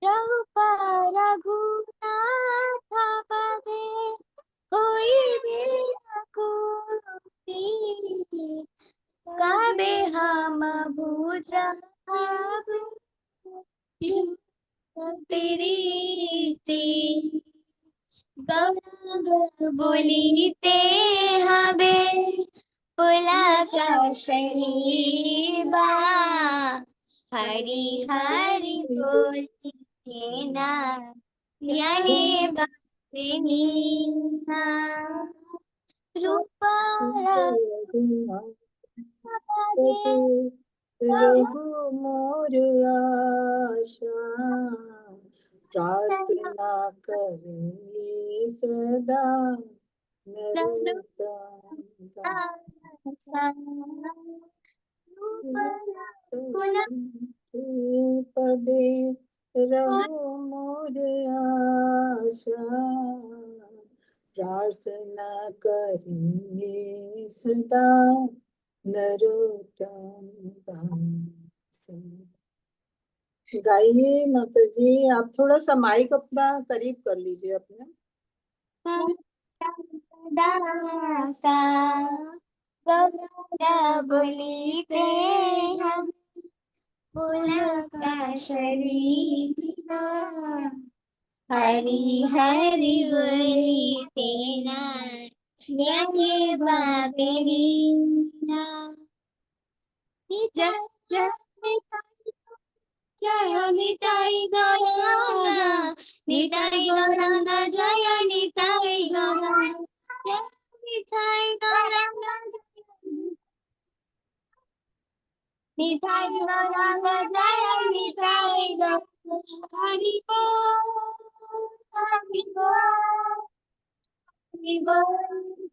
रघुपर रघुनाथ पदे कोई बेअकुती कबे हम भूजा प्रीति गौर बोलीते हबे पुलक शरीबा हरि हरि बोलते ना यानी बापनीना रूप रघु मोर आशा प्रार्थना करें सदा पदे रघु मोर आशा प्रार्थना करें सदा नरोत्तम। गाइए माता जी, आप थोड़ा सा माइक अपना करीब कर लीजिए अपने। दासा बोलीते हम पुलक शरीर हरि हरि बोलीते ना यानी बापनीना जय जय जय निताई गौरांग निताई गौरांग जय निताई गौरांग जय निताई गौरांग निताई गौरांग जय निताई गौरांग हरि बोल हरि बोल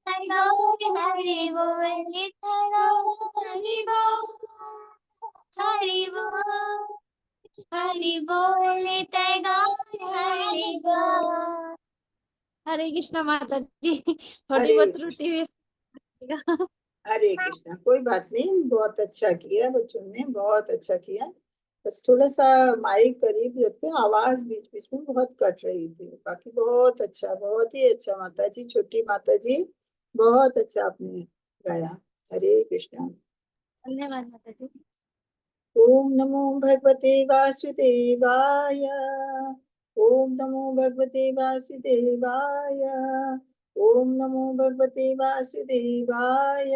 हरि बोल हरि बोल हरि बोल हरि बोल हरि बोल हरि बोल। हरे कृष्णा माता जी, थोड़ी बहुत त्रुटि हुई। हरे कृष्णा, कोई बात नहीं, बहुत अच्छा किया बच्चों ने, बहुत अच्छा किया। बस थोड़ा सा माइक करीब रखते, आवाज बीच बीच में बहुत कट रही थी। बाकी बहुत अच्छा, बहुत ही अच्छा माता जी, छोटी माता जी, बहुत अच्छा आपने गाया। हरे कृष्णा। धन्यवाद माता जी। ओम नमो भगवते वासुदेवाय। ओम नमो भगवते वासुदेवाय। ओम नमो भगवते वासुदेवाय।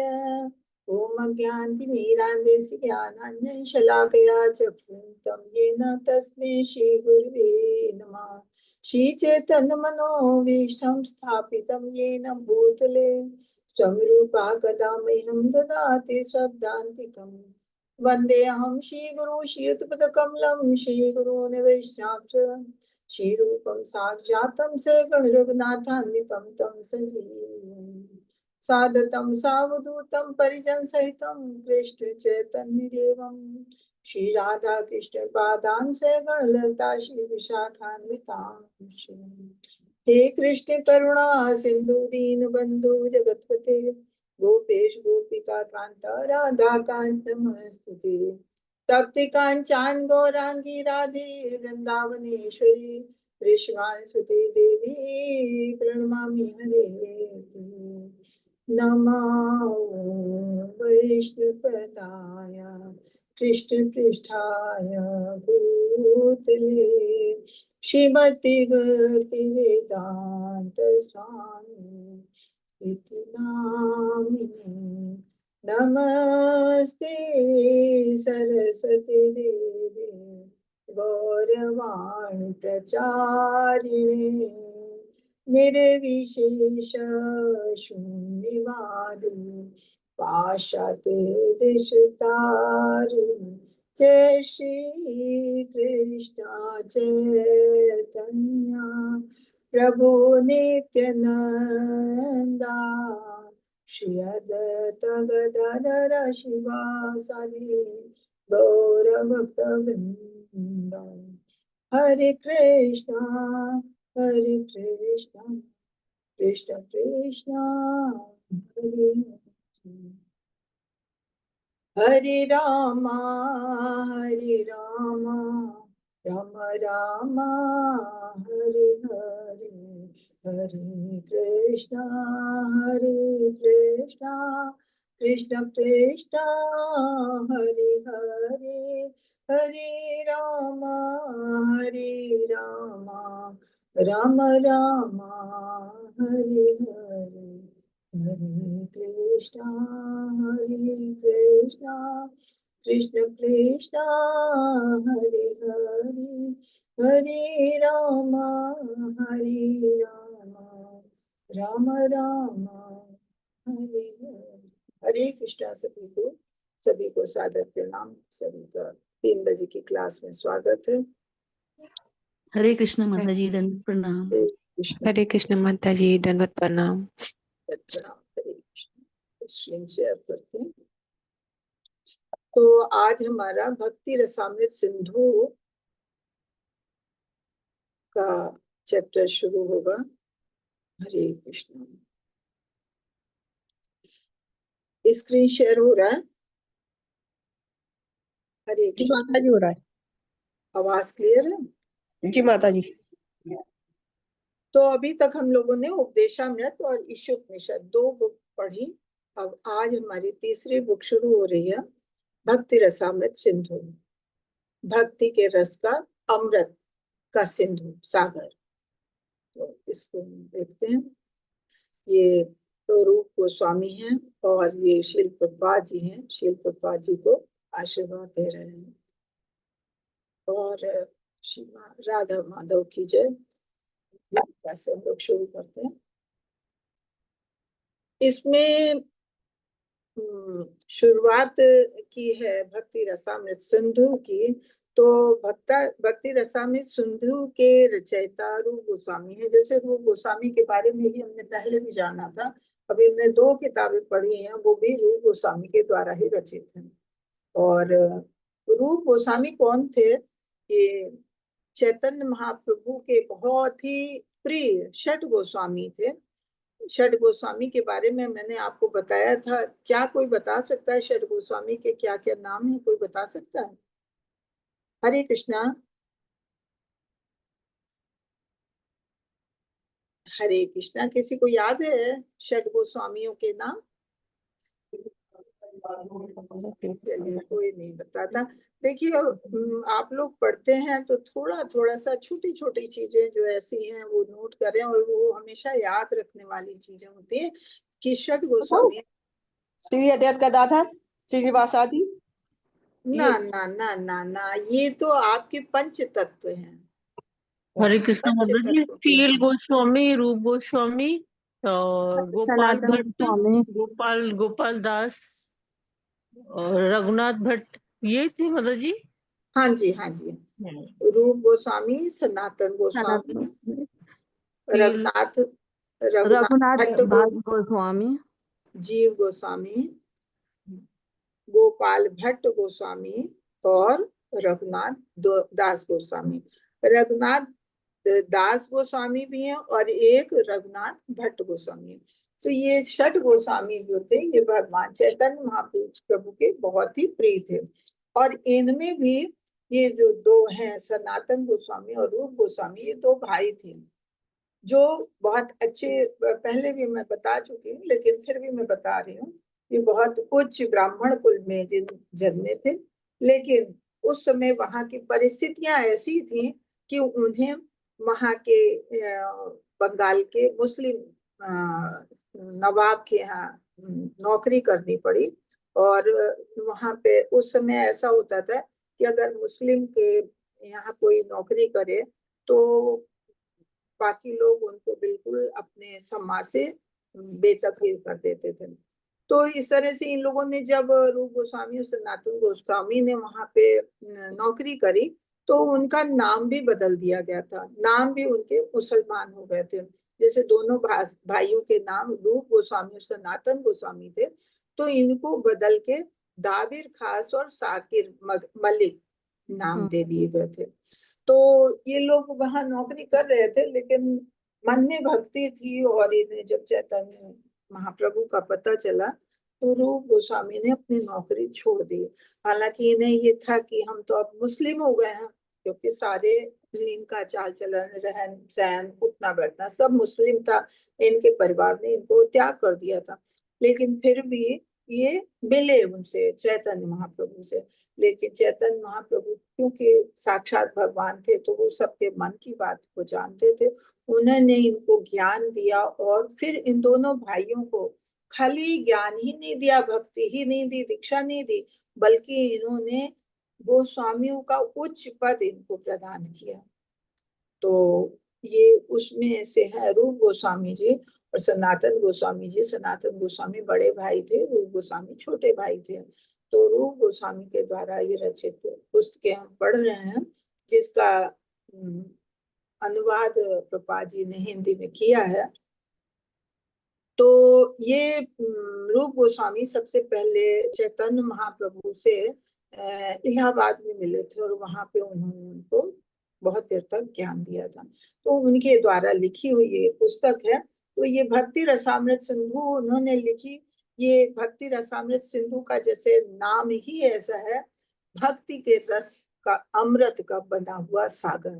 ओम अज्ञानतिमिरान्धस्य ज्ञानाञ्जन शलाकया चक्षुरुन्मिलितं येन तस्मै श्री गुरुवे नमः। श्री चैतन्य मनोभीष्टं स्थापितं येन भूतले स्वरूपा कदा मह्यं ददाति स्वपदान्तिकम्। वन्देऽहं श्रीगुरुं श्रीयुतपदकमलं श्रीगुरून् वैष्णवांश्च श्रीरूपं साक्षातं सगुणरघुनाथान्वितं तं सजीवम् सादतं सावधूतं परिजनसहितं कृष्ण चैतन्यदेवं श्रीराधा कृष्ण पादान् सगणललिता श्रीविशाखान्वितांश्च। हे कृष्ण करुणा सिन्धु दीनबन्धु जगत्पते गोपेश गोपिका कांत राधा कांत नमस्तुते। तप्त कांचन गौरांगी राधे वृंदावनेश्वरी वृषभानुसुते देवी प्रणमामि हरे। नमो वैष्णवपदाय कृष्ण पृष्ठाय भूतले श्रीमति भक्ति वेदांत स्वामी इति नामिने। नमस्ते सरस्वती देवी गौरवाणी प्रचारिणे निर्विशेष शून्यवादी पाश्चात्य देशतारिणे। जय श्री कृष्ण चैतन्य प्रभु नित्यानंदा श्री अद्वैत गदाधर शिवासादि गौर भक्त वृंद। हरे कृष्णा कृष्ण कृष्ण हरे हरे रामा राम राम हरे हरे, हरे कृष्णा कृष्ण कृष्ण हरे हरे, हरे राम राम राम हरे हरे, हरे कृष्णा कृष्ण कृष्ण हरे हरे, हरे राम राम राम हरे हरे। हरे कृष्णा सभी को सादर प्रणाम। सभी का 3 बजे की क्लास में स्वागत है। हरे कृष्ण माता जी, दंड प्रणाम। हरे कृष्ण माता जी, दंडवत प्रणाम। प्रणाम। हरे कृष्ण। स्क्रीन शेयर करते हैं। तो आज हमारा भक्ति रसामृत सिंधु का चैप्टर शुरू होगा। हरे कृष्ण। स्क्रीन शेयर हो रहा है। हरे जी कृष्ण। माता जी हो रहा है। आवाज क्लियर है? जी माता जी। तो अभी तक हम लोगों ने उपदेशामृत और ईशोपनिषद 2 बुक पढ़ी। अब आज हमारी तीसरी बुक शुरू हो रही है, भक्ति रसामृत सिंधु। भक्ति के रस का अमृत का सिंधु सागर। तो इसको देखते हैं। ये तो रूप गोस्वामी हैं और ये शील प्रभुपाद जी हैं। शील प्रभुपाद जी को आशीर्वाद दे रहे हैं। और श्री राधा माधव की जय। कैसे हम लोग शुरू करते हैं। इसमें शुरुआत की है भक्ति रसामृत सिंधु की। तो भक्ति रसामृत सिंधु के रचयिता रूप गोस्वामी है। जैसे रूप गोस्वामी के बारे में ही हमने पहले भी जाना था। अभी हमने 2 किताबें पढ़ी हैं, वो भी रूप गोस्वामी के द्वारा ही रचित हैं। और रूप गोस्वामी कौन थे? ये चैतन्य महाप्रभु के बहुत ही प्रिय षट गोस्वामी थे। षट गोस्वामी के बारे में मैंने आपको बताया था। क्या कोई बता सकता है षट गोस्वामी के क्या क्या नाम है? कोई बता सकता है? हरे कृष्णा। हरे कृष्णा। किसी को याद है षट गोस्वामियों के नाम? चलिए, कोई नहीं बताता। देखिए, आप लोग पढ़ते हैं तो थोड़ा थोड़ा सा छोटी छोटी चीजें जो ऐसी हैं वो नोट करें, और वो हमेशा याद रखने वाली चीजें होती है कि षट गोस्वामी। श्री अद्वैत गदाधर श्रीनिवास आदि। ना ना ना ना ना, ये तो आपके पंच तत्व हैं। हरे कृष्ण पंच माता जी, तत्व के शील नाम। गोस्वामी, रूप गोस्वामी और गोपाल सनातन भट्ट, गोस्वामी। गोपाल दास और रघुनाथ भट्ट, ये थे माता जी। हाँ जी, हाँ जी। रूप गोस्वामी, सनातन गोस्वामी, सनातन रघुनाथ रघुनाथ भट्ट भट्ट गोस्वामी, जीव गोस्वामी, गोपाल भट्ट गोस्वामी और रघुनाथ दास गोस्वामी। रघुनाथ दास गोस्वामी भी हैं और एक रघुनाथ भट्ट गोस्वामी है। तो ये षट गोस्वामी जो थे ये भगवान चैतन्य महाप्रभु के बहुत ही प्रिय थे। और इनमें भी ये जो 2 हैं, सनातन गोस्वामी और रूप गोस्वामी, ये 2 भाई थे जो बहुत अच्छे। पहले भी मैं बता चुकी हूँ लेकिन फिर भी मैं बता रही हूँ। ये बहुत उच्च ब्राह्मण कुल में जन्मे थे, लेकिन उस समय वहां की परिस्थितियां ऐसी थी कि उन्हें वहां के बंगाल के मुस्लिम नवाब के यहाँ नौकरी करनी पड़ी। और वहां पे उस समय ऐसा होता था कि अगर मुस्लिम के यहाँ कोई नौकरी करे तो बाकी लोग उनको बिल्कुल अपने समाज से बेदखल कर देते थे। तो इस तरह से इन लोगों ने जब रूप गोस्वामी और सनातन गोस्वामी ने वहां पे नौकरी करी तो उनका नाम भी बदल दिया गया था। नाम भी उनके मुसलमान हो गए थे। जैसे दोनों भाइयों के नाम रूप गोस्वामी और सनातन गोस्वामी थे, तो इनको बदल के दाबिर खास और साकिर मलिक नाम दे दिए गए थे। तो ये लोग वहां नौकरी कर रहे थे लेकिन मन में भक्ति थी, और इन्हें जब चैतन्य महाप्रभु का पता चला तो रूप गोस्वामी ने अपनी नौकरी छोड़ दी। हालांकि इन्हें ये था कि हम तो अब मुस्लिम हो गए हैं, क्योंकि सारे इनका चाल चलन, रहन सहन, उठना बैठना सब मुस्लिम था। इनके परिवार ने इनको त्याग कर दिया था, लेकिन फिर भी ये मिले उनसे, चैतन्य महाप्रभु से। लेकिन चैतन्य महाप्रभु क्योंकि साक्षात भगवान थे, तो वो सबके मन की बात को जानते थे। उन्होंने इनको ज्ञान दिया, और फिर इन दोनों भाइयों को खाली ज्ञान ही नहीं दिया, भक्ति ही नहीं दी, दीक्षा नहीं दी, बल्कि इन्होंने गोस्वामियों का उच्च पद इनको प्रदान किया। तो ये उसमें से है रूप गोस्वामी जी और सनातन गोस्वामी जी। सनातन गोस्वामी बड़े भाई थे, रूप गोस्वामी छोटे भाई थे। तो रूप गोस्वामी के द्वारा ये रचित पुस्तकें हम पढ़ रहे हैं, जिसका अनुवाद प्रभुपाद जी ने हिंदी में किया है। तो ये रूप गोस्वामी सबसे पहले चैतन्य महाप्रभु से इलाहाबाद में मिले थे, और वहां पे उन्होंने उनको बहुत देर तक ज्ञान दिया था। तो उनके द्वारा लिखी हुई ये पुस्तक है। तो ये भक्ति रसामृत सिंधु उन्होंने लिखी। ये भक्ति रसामृत सिंधु का जैसे नाम ही ऐसा है, भक्ति के रस का अमृत का बना हुआ सागर।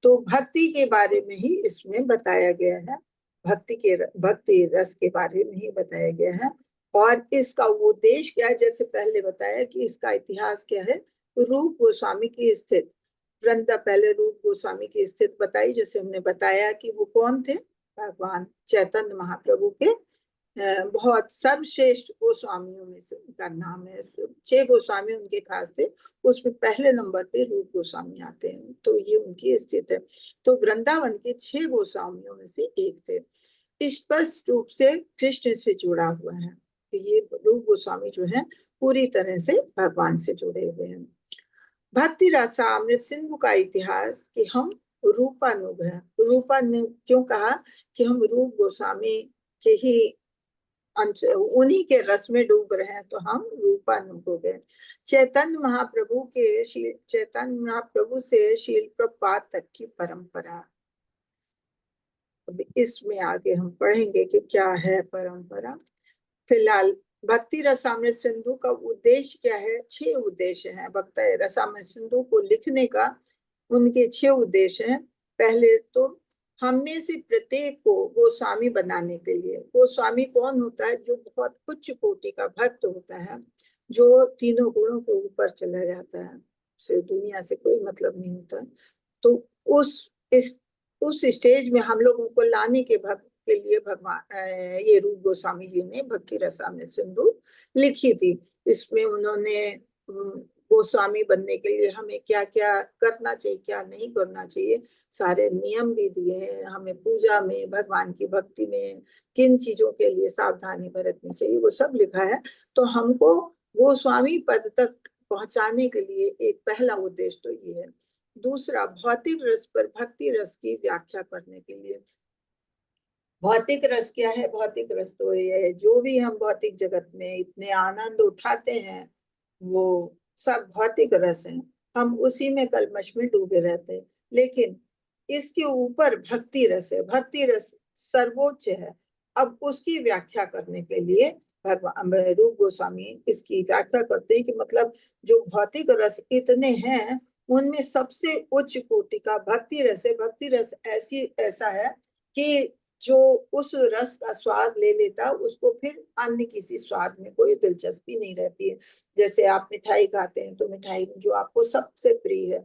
तो भक्ति के बारे में ही इसमें बताया गया है, भक्ति रस के बारे में ही बताया गया है। और इसका उद्देश्य क्या है, जैसे पहले बताया कि इसका इतिहास क्या है। रूप गोस्वामी की स्थिति, वृंदा पहले रूप गोस्वामी की स्थिति बताई, जैसे हमने बताया कि वो कौन थे, भगवान चैतन्य महाप्रभु के बहुत सर्वश्रेष्ठ गोस्वामियों में से उनका नाम है। 6 गोस्वामी उनके खास थे, उसमें पहले नंबर पे रूप गोस्वामी आते हैं। तो ये उनकी स्थिति है। तो वृंदावन के 6 गोस्वामियों में से एक थे। स्पष्ट रूप से कृष्ण से जुड़ा हुआ है। तो ये रूप गोस्वामी जो है पूरी तरह से भगवान से जुड़े हुए हैं। भक्ति रसामृत सिंधु का इतिहास कि हम रूपानुग हैं। रूपानुग क्यों कहा कि हम रूप गोस्वामी के ही उन्हीं के रस में डूब रहे हैं, तो हम रूपानुग हो गए। चैतन्य महाप्रभु से शील प्रभुपाद तक की परंपरा। अब इसमें आगे हम पढ़ेंगे कि क्या है परंपरा। फिलहाल भक्ति रसामृत सिंधु का उद्देश्य क्या है। 6 उद्देश्य हैं भक्ति रसामृत सिंधु को लिखने का। उनके 6 उद्देश्य हैं। पहले तो हम में से प्रत्येक को गोस्वामी बनाने के लिए। गोस्वामी कौन होता है, जो बहुत उच्च कोटि का भक्त होता है, जो तीनों गुणों के ऊपर चला जाता है, उसे दुनिया से कोई मतलब नहीं होता। तो उस स्टेज में हम लोगों को लाने के भक्त के लिए भगवान ये रूप गोस्वामी जी ने भक्ति रसामृत सिंधु लिखी थी। इसमें उन्होंने गोस्वामी बनने के लिए हमें क्या क्या करना चाहिए, क्या नहीं करना चाहिए, सारे नियम भी दिए हैं। हमें पूजा में, भगवान की भक्ति में किन चीजों के लिए सावधानी बरतनी चाहिए, वो सब लिखा है। तो हमको गोस्वामी पद तक पहुंचाने के लिए एक पहला उद्देश्य तो ये है। दूसरा, भौतिक रस पर भक्ति रस की व्याख्या करने के लिए। भौतिक रस क्या है। भौतिक रस तो ये है, जो भी हम भौतिक जगत में इतने आनंद उठाते हैं, वो सब भौतिक रस है। हम उसी में कलमश में डूबे रहते हैं। लेकिन इसके ऊपर भक्ति रस है। भक्ति रस सर्वोच्च है। अब उसकी व्याख्या करने के लिए भगवान रूप गोस्वामी इसकी व्याख्या करते हैं कि मतलब जो भौतिक रस इतने हैं, उनमें सबसे उच्च कोटि का भक्ति रस है। भक्ति रस ऐसा है कि जो उस रस का स्वाद ले लेता, उसको फिर अन्य किसी स्वाद में कोई दिलचस्पी नहीं रहती है। जैसे आप मिठाई खाते हैं, तो मिठाई जो आपको सबसे प्रिय है।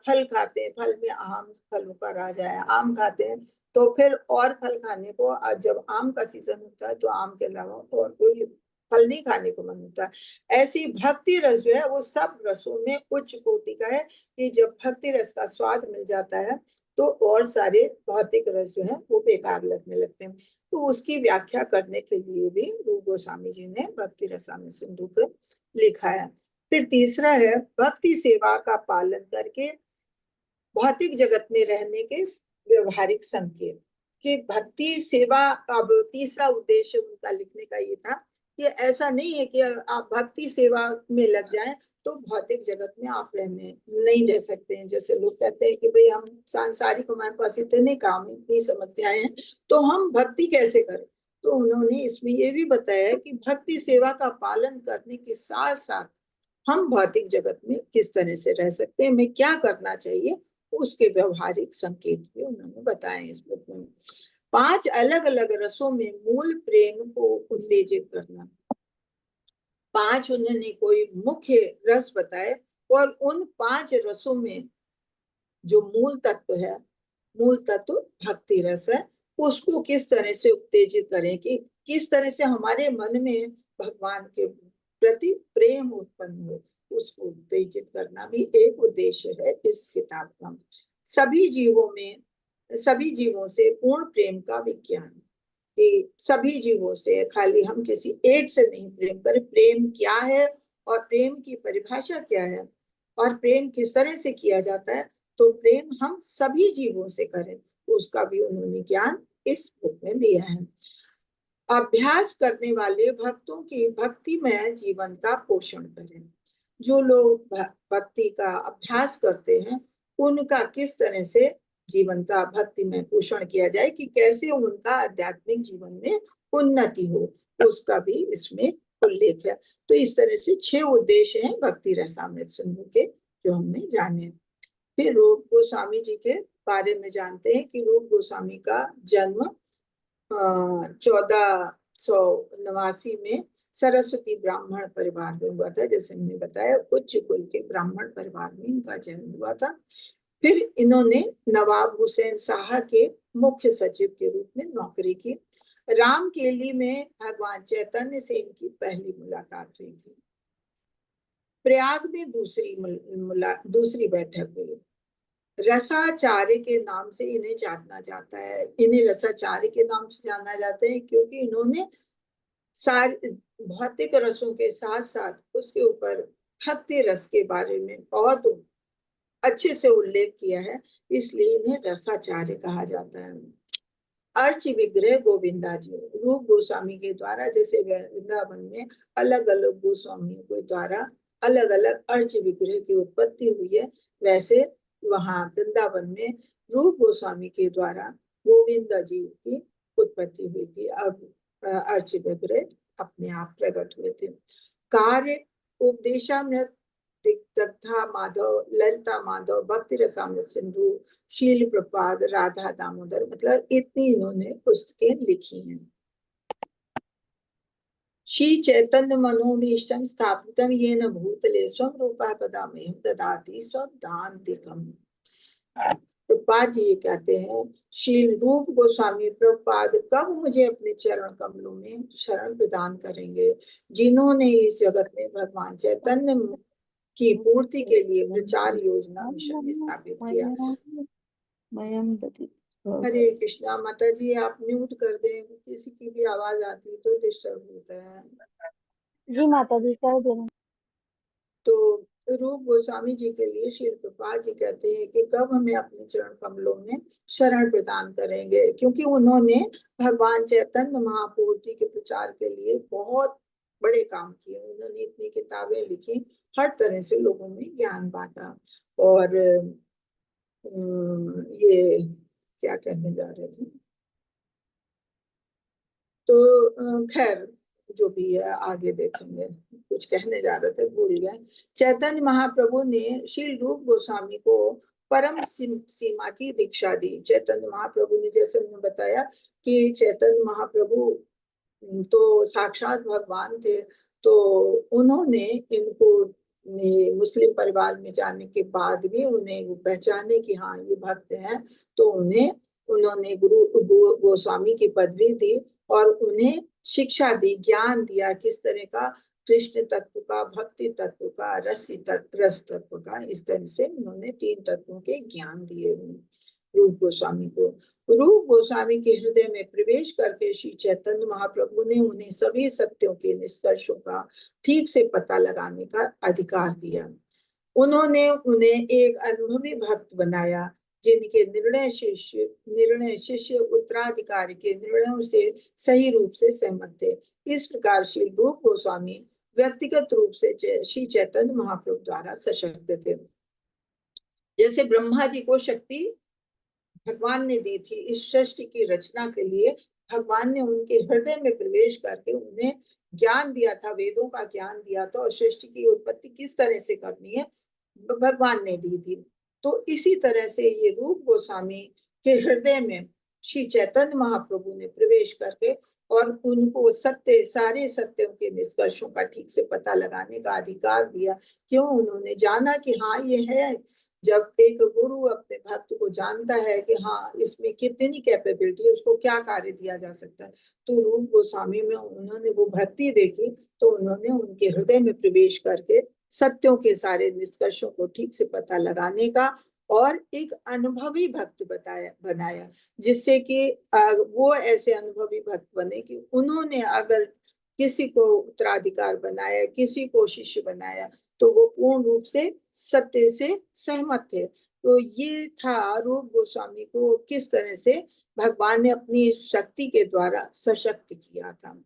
फल खाते हैं, फल में आम फलों का राजा है। आम खाते हैं, तो फिर और फल खाने को, जब आम का सीजन होता है, तो आम के अलावा और कोई फल नहीं खाने को मन होता है। ऐसी भक्ति रस जो है, वो सब रसों में उच्च कोटि का है कि जब भक्ति रस का स्वाद मिल जाता है, तो और सारे भौतिक रस जो है वो बेकार लगने लगते हैं। तो उसकी व्याख्या करने के लिए भी रूप गोस्वामी जी ने भक्ति रसामृत सिंधु को लिखा है। फिर तीसरा है भक्ति सेवा का पालन करके भौतिक जगत में रहने के व्यवहारिक संकेत। कि भक्ति सेवा, अब तीसरा उद्देश्य उनका लिखने का ये था कि ऐसा नहीं है कि आप भक्ति सेवा में लग जाएं तो भौतिक जगत में आप नहीं रह सकते हैं। जैसे लोग कहते हैं कि भाई हम सांसारिक, हमारे पास इतने काम है, इतनी समस्याएं हैं, तो हम भक्ति कैसे करें। तो उन्होंने इसमें ये भी बताया कि भक्ति सेवा का पालन करने के साथ साथ हम भौतिक जगत में किस तरह से रह सकते हैं, हमें क्या करना चाहिए, उसके व्यवहारिक संकेत भी उन्होंने बताए इस बुक में। 5 अलग अलग रसों में मूल प्रेम को उत्तेजित करना, 5 उन्होंने कोई मुख्य रस बताए, और उन 5 रसों में जो मूल तत्व है, मूल तत्व भक्ति रस है, उसको किस तरह से उत्तेजित करें, कि किस तरह से हमारे मन में भगवान के प्रति प्रेम उत्पन्न हो, उसको उत्तेजित करना भी एक उद्देश्य है इस किताब का। सभी जीवों से पूर्ण प्रेम का विज्ञान, कि सभी जीवों से, खाली हम किसी एक से नहीं प्रेम करें, प्रेम क्या है और प्रेम की परिभाषा क्या है और प्रेम किस तरह से किया जाता है, तो प्रेम हम सभी जीवों से करें, उसका भी उन्होंने ज्ञान इस बुक में दिया है। अभ्यास करने वाले भक्तों की भक्तिमय जीवन का पोषण करें, जो लोग भक्ति का अभ्यास करते हैं उनका किस तरह से जीवन का भक्तिमय पोषण किया जाए, कि कैसे उनका आध्यात्मिक जीवन में उन्नति हो, उसका भी इसमें उल्लेख है। तो इस तरह से 6 उद्देश्य हैं भक्ति रसामृत सिंधु के, जो हमने जाने। फिर रूप गोस्वामी जी के बारे में जानते हैं कि रूप गोस्वामी का जन्म 1489 में सरस्वती ब्राह्मण परिवार में हुआ था। जैसे हमने बताया, उच्च कुल के ब्राह्मण परिवार में इनका जन्म हुआ था। फिर इन्होंने नवाब हुसैन शाह के मुख्य सचिव के रूप में नौकरी की। रामकेली में भगवान चैतन्य से इनकी पहली मुलाकात हुई थी। प्रयाग में दूसरी बैठक हुई। रसाचार्य के नाम से इन्हें जाना जाता है। इन्हें रसाचार्य के नाम से जाना जाता है क्योंकि इन्होंने सारे भौतिक रसों के साथ साथ उसके ऊपर भक्ति रस के बारे में बहुत अच्छे से उल्लेख किया है, इसलिए इन्हें रसाचार्य कहा जाता है। अर्च विग्रह गोविंदा जी, रूप गोस्वामी के द्वारा, जैसे वृंदावन में अलग अलग गोस्वामियों के द्वारा अलग अलग अर्च विग्रह की उत्पत्ति हुई है, वैसे वहां वृंदावन में रूप गोस्वामी के द्वारा गोविंदा जी की उत्पत्ति हुई थी। अब अर्च विग्रह अपने आप प्रकट हुए थे। कार्य उपदेशामृत, दग्धा माधव, ललिता माधव, भक्ति रसामृत सिंधु, शील प्रपाद, राधा दामोदर, मतलब इतनी इन्होंने पुस्तकें लिखी हैं। श्री चैतन्य मनोभीष्टम स्थापितम येन भूतले स्वम रूपा कदा मह्यं ददाति स्वदान्तिकम्। प्रभुपाद जी कहते हैं, श्री रूप गोस्वामी प्रभुपाद कब मुझे अपने चरण कमलों में शरण प्रदान करेंगे, जिन्होंने इस जगत में भगवान चैतन्य की पूर्ति के लिए प्रचार योजना मिशन स्थापित किया। हरे कृष्णा। माता जी आप म्यूट कर दें, किसी की भी आवाज आती है तो डिस्टर्ब होता है। जी माता जी कर देना। तो रूप गोस्वामी जी के लिए श्री प्रभुपाद जी कहते हैं कि कब हमें अपने चरण कमलों में शरण प्रदान करेंगे, क्योंकि उन्होंने भगवान चैतन्य महापूर्ति के प्रचार के लिए बहुत बड़े काम किए। उन्होंने इतनी किताबें लिखी, हर तरह से लोगों में ज्ञान बांटा। और ये क्या कहने जा रहे थे, तो खैर जो भी है आगे देखेंगे। कुछ कहने जा रहे थे, भूल गए। चैतन्य महाप्रभु ने श्री रूप गोस्वामी को परम सीमा की दीक्षा दी। चैतन्य महाप्रभु ने, जैसे हमने बताया कि चैतन्य महाप्रभु तो साक्षात भगवान थे, तो उन्होंने इनको मुस्लिम परिवार में जाने के बाद भी उन्हें वो पहचाने कि हाँ ये भक्त हैं, तो उन्होंने गुरु गोस्वामी की पदवी दी और उन्हें शिक्षा दी, ज्ञान दिया, किस तरह का, कृष्ण तत्व का, भक्ति तत्व का, रस तत्व का। इस तरह से उन्होंने 3 तत्वों के ज्ञान दिए रूप गोस्वामी को। रूप गोस्वामी के हृदय में प्रवेश करके श्री चैतन्य महाप्रभु ने उन्हें सभी सत्यों के निष्कर्षों का ठीक से पता लगाने का अधिकार दिया। उन्होंने उन्हें एक अनुभवी भक्त बनाया, जिनके निर्णय शिष्य उत्तराधिकारी के निर्णयों से सही रूप से सहमत थे। इस प्रकार श्री रूप गोस्वामी व्यक्तिगत रूप से श्री चैतन्य महाप्रभु द्वारा सशक्त थे। जैसे ब्रह्मा जी को शक्ति भगवान ने दी थी इस सृष्टि की रचना के लिए, भगवान ने उनके हृदय में प्रवेश करके उन्हें ज्ञान दिया था, वेदों का ज्ञान दिया था और सृष्टि की उत्पत्ति किस तरह से करनी है भगवान ने दी थी। तो इसी तरह से ये रूप गोस्वामी के हृदय में श्री चैतन्य महाप्रभु ने प्रवेश करके और उनको सत्य, सारे सत्यों के निष्कर्षों का ठीक से पता लगाने का अधिकार दिया। क्यों? उन्होंने जाना कि हाँ ये है। जब एक गुरु अपने भक्त को जानता है कि हाँ इसमें कितनी कैपेबिलिटी है, उसको क्या कार्य दिया जा सकता है, तो रूप गोस्वामी में उन्होंने वो भक्ति देखी, तो उन्होंने उनके हृदय में प्रवेश करके सत्यों के सारे निष्कर्षों को ठीक से पता लगाने का और एक अनुभवी भक्त बनाया, जिससे कि वो ऐसे अनुभवी भक्त बने कि उन्होंने अगर किसी को उत्तराधिकार बनाया, किसी को शिष्य बनाया, तो वो पूर्ण रूप से सत्य से सहमत थे। तो ये था रूप गोस्वामी को किस तरह से भगवान ने अपनी शक्ति के द्वारा सशक्त किया था।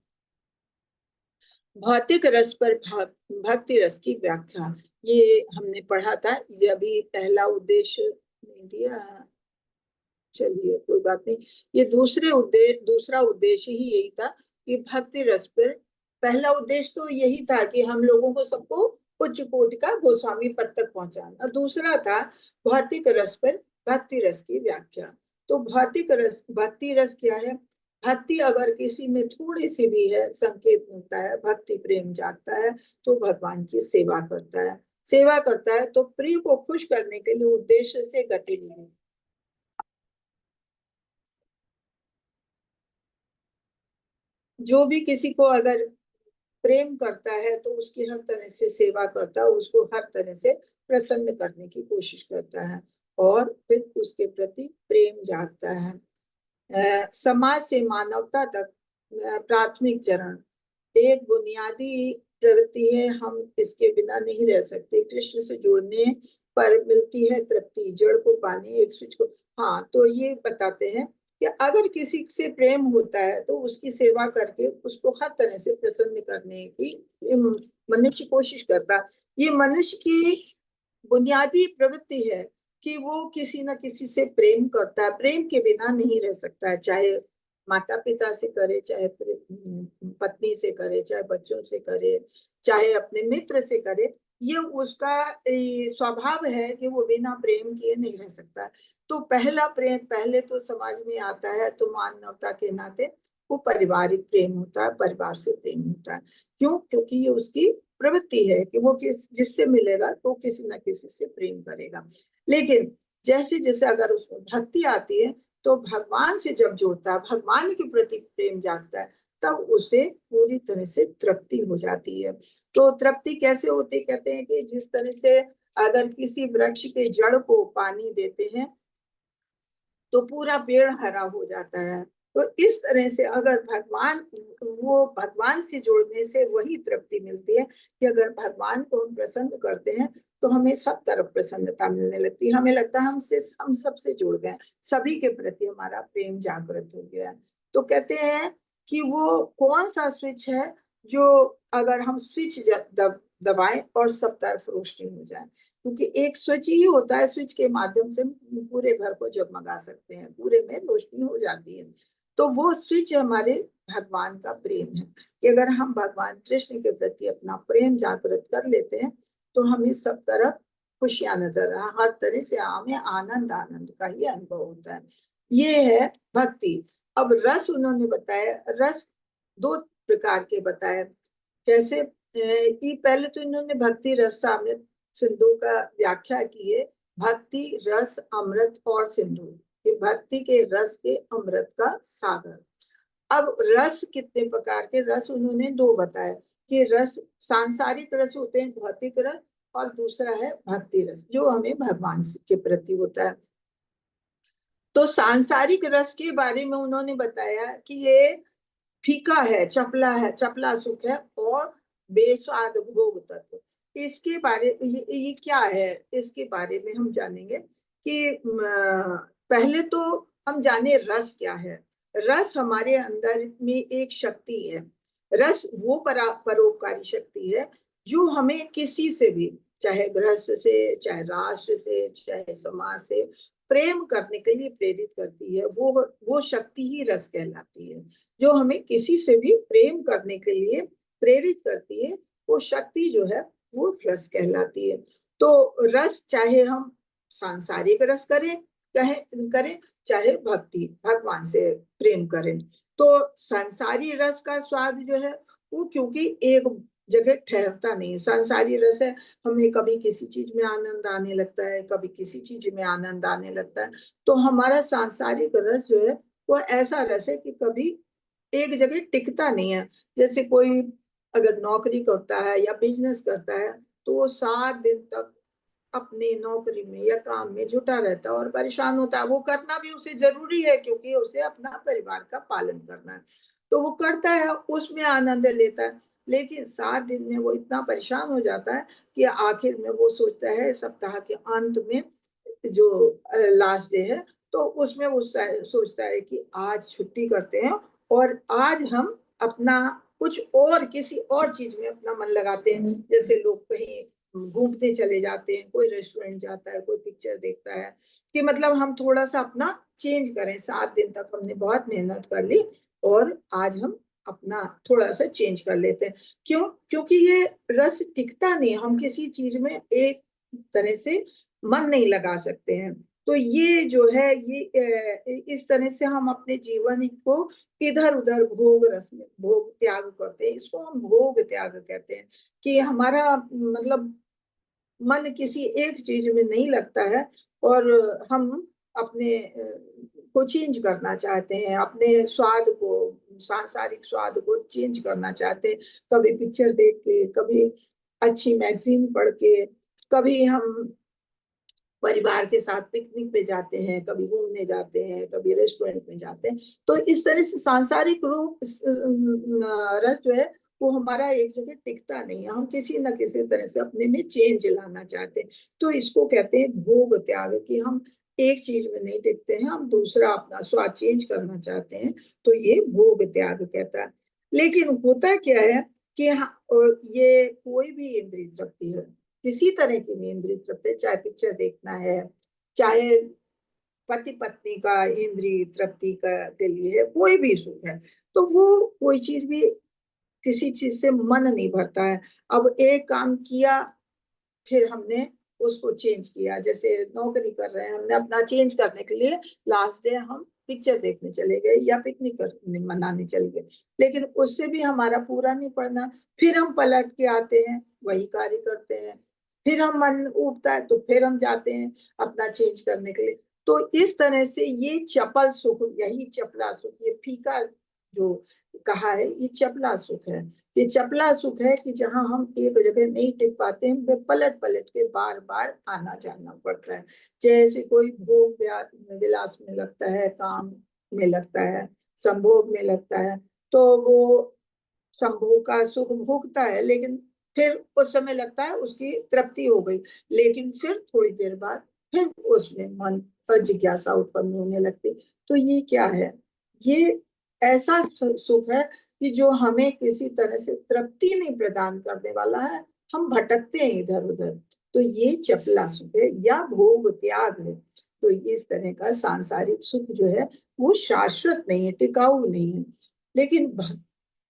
भौतिक रस पर भक्ति रस की व्याख्या, ये हमने पढ़ा था। ये अभी पहला उद्देश्य नहीं दिया, चलिए कोई बात नहीं। ये दूसरा उद्देश्य ही यही था कि भक्ति रस पर, पहला उद्देश्य तो यही था कि हम लोगों को सबको उच्च कोटि का गोस्वामी पद तक पहुंचाना। दूसरा था भौतिक रस पर भक्ति रस की व्याख्या। तो भौतिक रस, भक्ति रस क्या है? भक्ति अगर किसी में थोड़ी सी भी है, संकेत मिलता है, भक्ति प्रेम जागता है, तो भगवान की सेवा करता है। सेवा करता है तो प्रिय को खुश करने के लिए उद्देश्य से गतिविधि, जो भी किसी को अगर प्रेम करता है तो उसकी हर तरह से सेवा करता है, उसको हर तरह से प्रसन्न करने की कोशिश करता है और फिर उसके प्रति प्रेम जागता है। समाज से मानवता तक प्राथमिक चरण एक बुनियादी प्रवृत्ति है, हम इसके बिना नहीं रह सकते। कृष्ण से जुड़ने पर मिलती है तृप्ति, जड़ को पानी, एक स्विच को। हाँ, तो ये बताते हैं कि अगर किसी से प्रेम होता है तो उसकी सेवा करके उसको हर तरह से प्रसन्न करने की मनुष्य कोशिश करता है। ये मनुष्य की बुनियादी प्रवृत्ति है कि वो किसी न किसी से प्रेम करता है, प्रेम के बिना नहीं रह सकता है। चाहे माता पिता से करे, चाहे पत्नी से करे, चाहे बच्चों से करे, चाहे अपने मित्र से करे, ये उसका स्वभाव है कि वो बिना प्रेम किए नहीं रह सकता। तो पहला प्रेम पहले तो समाज में आता है, तो मानवता के नाते वो पारिवारिक प्रेम होता है, परिवार से प्रेम होता है। क्यों? क्योंकि ये उसकी प्रवृत्ति है कि वो जिससे मिलेगा तो किसी न किसी से प्रेम करेगा। लेकिन जैसे जैसे अगर उसमें भक्ति आती है तो भगवान से जब जुड़ता है, भगवान के प्रति प्रेम जागता है, तब उसे पूरी तरह से तृप्ति हो जाती है। तो तृप्ति कैसे होती? कहते हैं कि जिस तरह से अगर किसी वृक्ष के जड़ को पानी देते हैं तो पूरा पेड़ हरा हो जाता है। तो इस तरह से अगर भगवान से जुड़ने से वही तृप्ति मिलती है कि अगर भगवान को हम प्रसन्न करते हैं तो हमें सब तरफ प्रसन्नता मिलने लगती है। हमें लगता है हम सबसे जुड़ गए, सभी के प्रति हमारा प्रेम जागृत हो गया है। तो कहते हैं कि वो कौन सा स्विच है जो अगर हम स्विच दबाएं और सब तरफ रोशनी हो जाए, क्योंकि एक स्विच ही होता है, स्विच के माध्यम से पूरे घर को जगमगा सकते हैं, पूरे में रोशनी हो जाती है। तो वो स्विच हमारे भगवान का प्रेम है कि अगर हम भगवान कृष्ण के प्रति अपना प्रेम जागृत कर लेते हैं तो हमें सब तरफ खुशियां नजर आ, हर तरह से हमें आनंद का ही अनुभव होता है। ये है भक्ति। अब रस उन्होंने बताया, रस दो प्रकार के बताए। कैसे? पहले तो इन्होंने भक्ति रस अमृत सिंधु का व्याख्या की है। भक्ति रस अमृत और सिंधु, ये भक्ति के रस के अमृत का सागर। अब रस कितने प्रकार के? रस उन्होंने दो बताए कि रस सांसारिक रस होते हैं, भौतिक रस, और दूसरा है भक्ति रस जो हमें भगवान के प्रति होता है। तो सांसारिक रस के बारे में उन्होंने बताया कि ये फीका है, चपला सुख है और बेस्वाद भोग तत्व। इसके बारे ये क्या है, इसके बारे में हम जानेंगे कि पहले तो हम जाने रस क्या है। रस हमारे अंदर में एक शक्ति है। रस वो परोपकारी शक्ति है जो हमें किसी से भी, चाहे गृहस्थ से, चाहे राष्ट्र से, चाहे समाज से प्रेम करने के लिए प्रेरित करती है। वो शक्ति ही रस कहलाती है, जो हमें किसी से भी प्रेम करने के लिए प्रेरित करती है, वो शक्ति जो है वो रस कहलाती है। तो रस चाहे हम सांसारिक रस करें चाहे भक्ति भगवान से प्रेम करें, तो संसारी रस का स्वाद जो है वो क्योंकि एक जगह ठहरता नहीं। संसारी रस है, हमें कभी किसी चीज में आनंद आने लगता है, कभी किसी चीज में आनंद आने लगता है। तो हमारा सांसारिक रस जो है वो ऐसा रस है कि कभी एक जगह टिकता नहीं है। जैसे कोई अगर नौकरी करता है या बिजनेस करता है तो वो 7 दिन तक अपनी नौकरी में या काम में जुटा रहता है और परेशान होता है। वो करना भी उसे जरूरी है क्योंकि उसे अपना परिवार का पालन करना है, तो वो करता है, उसमें आनंद लेता है। लेकिन 7 दिन में वो इतना परेशान हो जाता है कि आखिर में वो सोचता है सप्ताह के अंत में जो लास्ट डे है तो उसमें वो सोचता है कि आज छुट्टी करते हैं और आज हम अपना कुछ और किसी और चीज में अपना मन लगाते हैं। जैसे लोग कहीं घूमने चले जाते हैं, कोई रेस्टोरेंट जाता है, कोई पिक्चर देखता है, कि मतलब हम थोड़ा सा अपना चेंज करें। 7 दिन तक हमने बहुत मेहनत कर ली और आज हम अपना थोड़ा सा चेंज कर लेते हैं। क्यों? क्योंकि ये रस टिकता नहीं, हम किसी चीज में एक तरह से मन नहीं लगा सकते हैं। तो ये जो है ये इस तरह से हम अपने जीवन को इधर उधर भोग रस में भोग त्याग करते हैं। इसको हम भोग त्याग कहते हैं कि हमारा मतलब मन किसी एक चीज में नहीं लगता है और हम अपने को चेंज करना चाहते हैं, अपने स्वाद को, सांसारिक स्वाद को चेंज करना चाहते हैं। कभी पिक्चर देख के, कभी अच्छी मैगजीन पढ़ के, कभी हम परिवार के साथ पिकनिक पे जाते हैं, कभी घूमने जाते हैं, कभी रेस्टोरेंट में जाते हैं। तो इस तरह से सांसारिक रूप रस जो है वो हमारा एक जगह टिकता नहीं है, हम किसी न किसी तरह से अपने में चेंज लाना चाहते हैं। तो इसको कहते हैं भोग त्याग, कि हम एक चीज में नहीं टिकते हैं, हम दूसरा अपना स्वाद चेंज करना चाहते हैं। तो ये भोग त्याग कहता है। लेकिन होता क्या है कि ये कोई भी इंद्रिय तृप्ति है, किसी तरह की भी इंद्रिय तृप्ति, चाहे पिक्चर देखना है, चाहे पति पत्नी का इंद्रिय तृप्ति के लिए कोई भी सुख है, तो वो कोई चीज भी किसी चीज से मन नहीं भरता है। अब एक काम किया फिर हमने उसको चेंज किया, जैसे नौकरी कर रहे हैं, हमने अपना चेंज करने के लिए लास्ट डे हम पिक्चर देखने चले गए या पिकनिक मनाने चले गए, लेकिन उससे भी हमारा पूरा नहीं पड़ना। फिर हम पलट के आते हैं, वही कार्य करते हैं, फिर हम मन उठता है तो फिर हम जाते हैं अपना चेंज करने के लिए। तो इस तरह से ये चपल सुख, यही चपला सुख, ये फीका जो कहा है, ये चपला सुख है। ये चपला सुख है कि जहां हम एक जगह नहीं टिक पाते हैं, पलट पलट के बार बार आना जाना पड़ता है। जैसे कोई भोग विलास में लगता है, काम में लगता है, संभोग में लगता है, तो वो संभोग का सुख भोगता है, लेकिन फिर उस समय लगता है उसकी तृप्ति हो गई, लेकिन फिर थोड़ी देर बाद फिर उसमें मन पर जिज्ञासा उत्पन्न होने लगती। तो ये क्या है? ये ऐसा सुख है कि जो हमें किसी तरह से तृप्ति नहीं प्रदान करने वाला है, हम भटकते हैं इधर उधर। तो ये चपला सुख है या भोग त्याग है। तो इस तरह का सांसारिक सुख जो है वो शाश्वत नहीं है, टिकाऊ नहीं है। लेकिन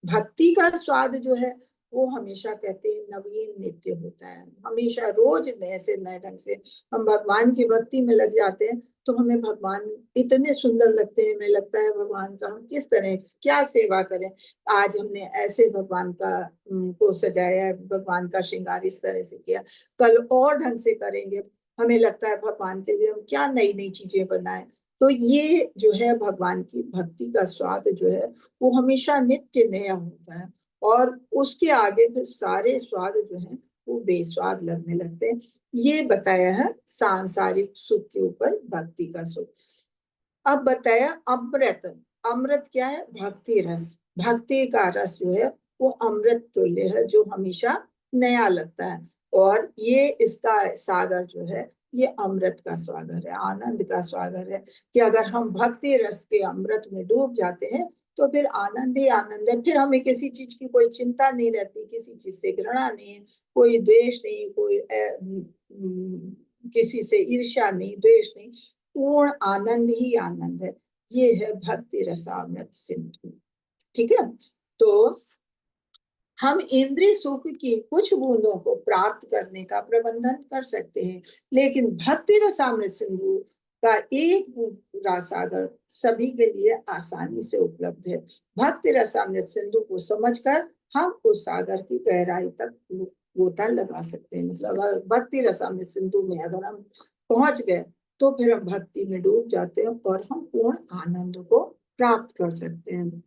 भक्ति का स्वाद जो है वो हमेशा कहते हैं नवीन नित्य होता है। हमेशा रोज नए से नए ढंग से हम भगवान की भक्ति में लग जाते हैं तो हमें भगवान इतने सुंदर लगते हैं, हमें लगता है भगवान का हम किस तरह क्या सेवा करें। आज हमने ऐसे भगवान का को सजाया, भगवान का श्रृंगार इस तरह से किया, कल और ढंग से करेंगे। हमें लगता है भगवान के लिए हम क्या नई नई चीजें बनाएं। तो ये जो है भगवान की भक्ति का स्वाद जो है वो हमेशा नित्य नया होता है और उसके आगे फिर सारे स्वाद जो हैं वो बेस्वाद लगने लगते हैं। ये बताया है सांसारिक सुख के ऊपर भक्ति का सुख। अब बताया अमृत। अमृत क्या है? भक्ति रस। भक्ति का रस जो है वो अमृत तुल्य है, जो हमेशा नया लगता है। और ये इसका सागर जो है ये अमृत का सागर है, आनंद का सागर है, कि अगर हम भक्ति रस के अमृत में डूब जाते हैं तो फिर आनंद ही आनंद है। फिर हमें किसी चीज की कोई चिंता नहीं रहती, किसी चीज से घृणा नहीं, कोई द्वेष नहीं, कोई किसी से ईर्ष्या नहीं, द्वेष नहीं, पूर्ण आनंद ही आनंद है। ये है भक्ति रसामृत सिंधु। ठीक है, तो हम इंद्रिय सुख की कुछ बूंदों को प्राप्त करने का प्रबंधन कर सकते हैं, लेकिन भक्ति रसामृत सिंधु का एक पूरा सागर सभी के लिए आसानी से उपलब्ध है। भक्ति रसामृत सिंधु को समझकर हम उस सागर की गहराई तक गोता लगा सकते हैं। मतलब अगर भक्ति रसामृत सिंधु में अगर हम पहुंच गए तो फिर हम भक्ति में डूब जाते हैं और हम पूर्ण आनंद को प्राप्त कर सकते हैं।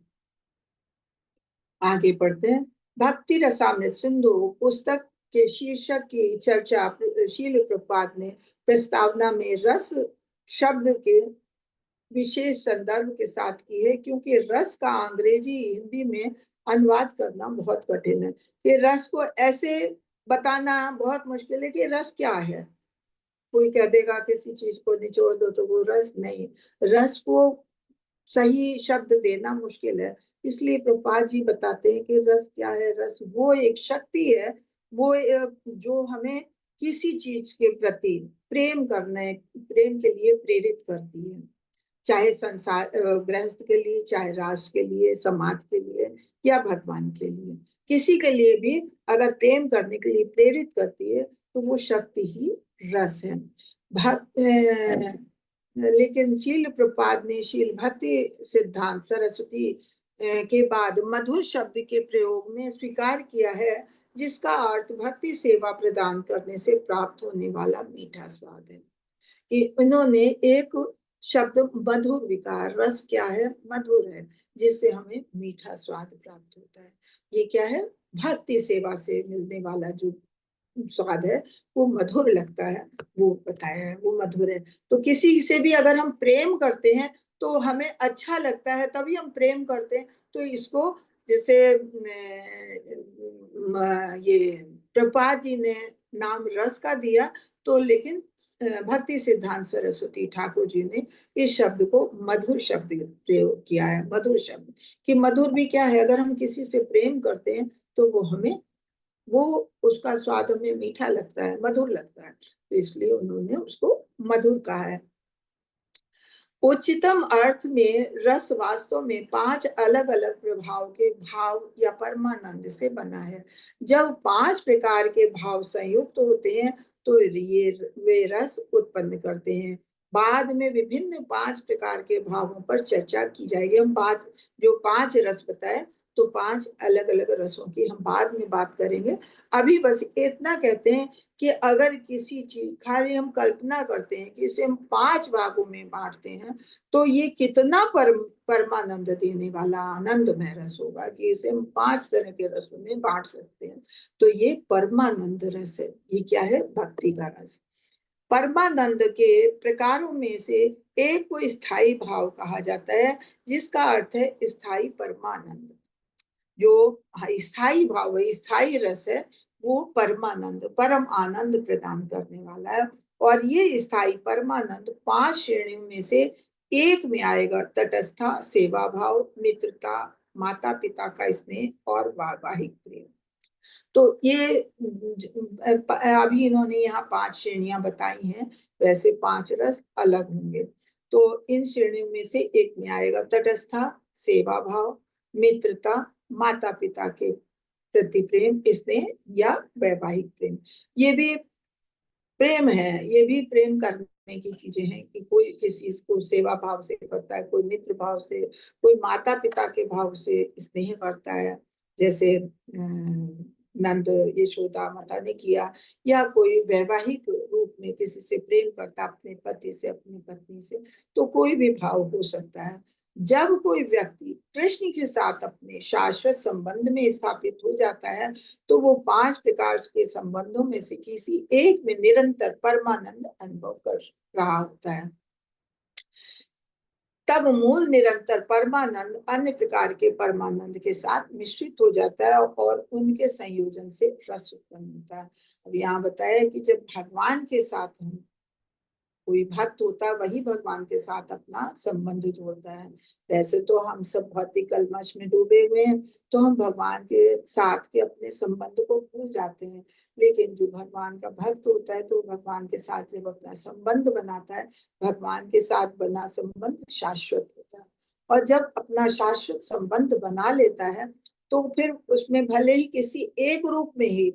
आगे पढ़ते हैं। भक्ति रसामृत सिंधु पुस्तक के शीर्षक की चर्चा शील प्रपात ने प्रस्तावना में रस शब्द के विशेष संदर्भ के साथ की है, क्योंकि रस का अंग्रेजी हिंदी में अनुवाद करना बहुत कठिन है। कि रस को ऐसे बताना बहुत मुश्किल है कि रस क्या है। कोई कह देगा किसी चीज को निचोड़ दो तो वो रस नहीं, रस को सही शब्द देना मुश्किल है। इसलिए प्रभुपाद जी बताते हैं कि रस क्या है। रस वो एक शक्ति है, वो जो हमें किसी चीज के प्रति प्रेम के लिए प्रेरित करती है, चाहे संसार गृहस्थ के लिए, चाहे राष्ट्र के लिए, समाज के लिए या भगवान के लिए। किसी के लिए भी अगर प्रेम करने के लिए प्रेरित करती है तो वो शक्ति ही रस है। लेकिन शील प्रपात ने शील भक्ति सिद्धांत सरस्वती के बाद मधुर शब्द के प्रयोग में स्वीकार किया है, जिसका अर्थ भक्ति सेवा प्रदान करने से प्राप्त होने वाला मीठा स्वाद है। इन्होंने एक शब्द मधुर विकार, रस क्या है? मधुर है, जिससे हमें मीठा स्वाद प्राप्त होता है। ये क्या है? भक्ति सेवा से मिलने वाला जो स्वाद है वो मधुर लगता है, वो बताया है, वो मधुर है। तो किसी से भी अगर हम प्रेम करते हैं तो हमें अच्छा लगता है, तभी हम प्रेम करते हैं। तो इसको जैसे ये प्रभुपाद जी ने नाम रस का दिया, तो लेकिन भक्ति सिद्धांत सरस्वती ठाकुर जी ने इस शब्द को मधुर शब्द प्रयोग किया है। मधुर शब्द कि मधुर भी क्या है? अगर हम किसी से प्रेम करते हैं तो वो उसका स्वाद हमें मीठा लगता है, मधुर लगता है, तो इसलिए उन्होंने उसको मधुर कहा है। उच्चतम अर्थ में रस वास्तव में 5 अलग अलग प्रभाव के भाव या परमानंद से बना है। जब 5 प्रकार के भाव संयुक्त होते हैं तो वे रस उत्पन्न करते हैं। बाद में विभिन्न 5 प्रकार के भावों पर चर्चा की जाएगी। हम जो 5 रस बताए, तो 5 अलग अलग रसों की हम बाद में बात करेंगे। अभी बस इतना कहते हैं कि अगर किसी चीज खाली हम कल्पना करते हैं कि इसे हम 5 भागों में बांटते हैं, तो ये कितना परमानंद देने वाला आनंदमय रस होगा कि इसे हम 5 तरह के रसों में बांट सकते हैं। तो ये परमानंद रस है। ये क्या है? भक्ति का रस। परमानंद के प्रकारों में से एक को स्थायी भाव कहा जाता है, जिसका अर्थ है स्थायी परमानंद। जो स्थायी भाव है, स्थायी रस है, वो परमानंद, परम आनंद प्रदान करने वाला है। और ये स्थायी परमानंद 5 श्रेणियों में से एक में आएगा। तटस्था, सेवा भाव, मित्रता, माता पिता का स्नेह और वैवाहिक प्रेम। तो ये अभी इन्होंने यहाँ 5 श्रेणियां बताई हैं, वैसे 5 रस अलग होंगे। तो इन श्रेणियों में से एक में आएगा तटस्था, सेवा भाव, मित्रता, माता पिता के प्रति प्रेम, स्नेह या वैवाहिक प्रेम। ये भी प्रेम है, ये भी प्रेम करने की चीजें हैं कि कोई किसी को सेवा भाव से करता है, कोई मित्र भाव से, कोई माता पिता के भाव से स्नेह करता है, जैसे नंद यशोदा माता ने किया, या कोई वैवाहिक रूप में किसी से प्रेम करता, अपने पति से, अपनी पत्नी से, तो कोई भी भाव हो सकता है। जब कोई व्यक्ति कृष्ण के साथ अपने शाश्वत संबंध में स्थापित हो जाता है, तो वो 5 प्रकार के संबंधों में से किसी एक में निरंतर परमानंद अनुभव कर रहा होता है। तब मूल निरंतर परमानंद अन्य प्रकार के परमानंद के साथ मिश्रित हो जाता है और उनके संयोजन से रस उत्पन्न होता है। अब यहाँ बताया कि जब भगवान के साथ हम कोई भक्त होता है, वही भगवान के साथ अपना संबंध जोड़ता है। वैसे तो हम सब भौतिक कलमश में डूबे हुए हैं, तो हम भगवान के साथ के अपने संबंध को भूल जाते हैं। लेकिन जो भगवान का भक्त होता है, तो भगवान के साथ जब अपना संबंध बनाता है, भगवान के साथ बना संबंध शाश्वत होता है। और जब अपना शाश्वत संबंध बना लेता है, तो फिर उसमें भले ही किसी एक रूप में ही,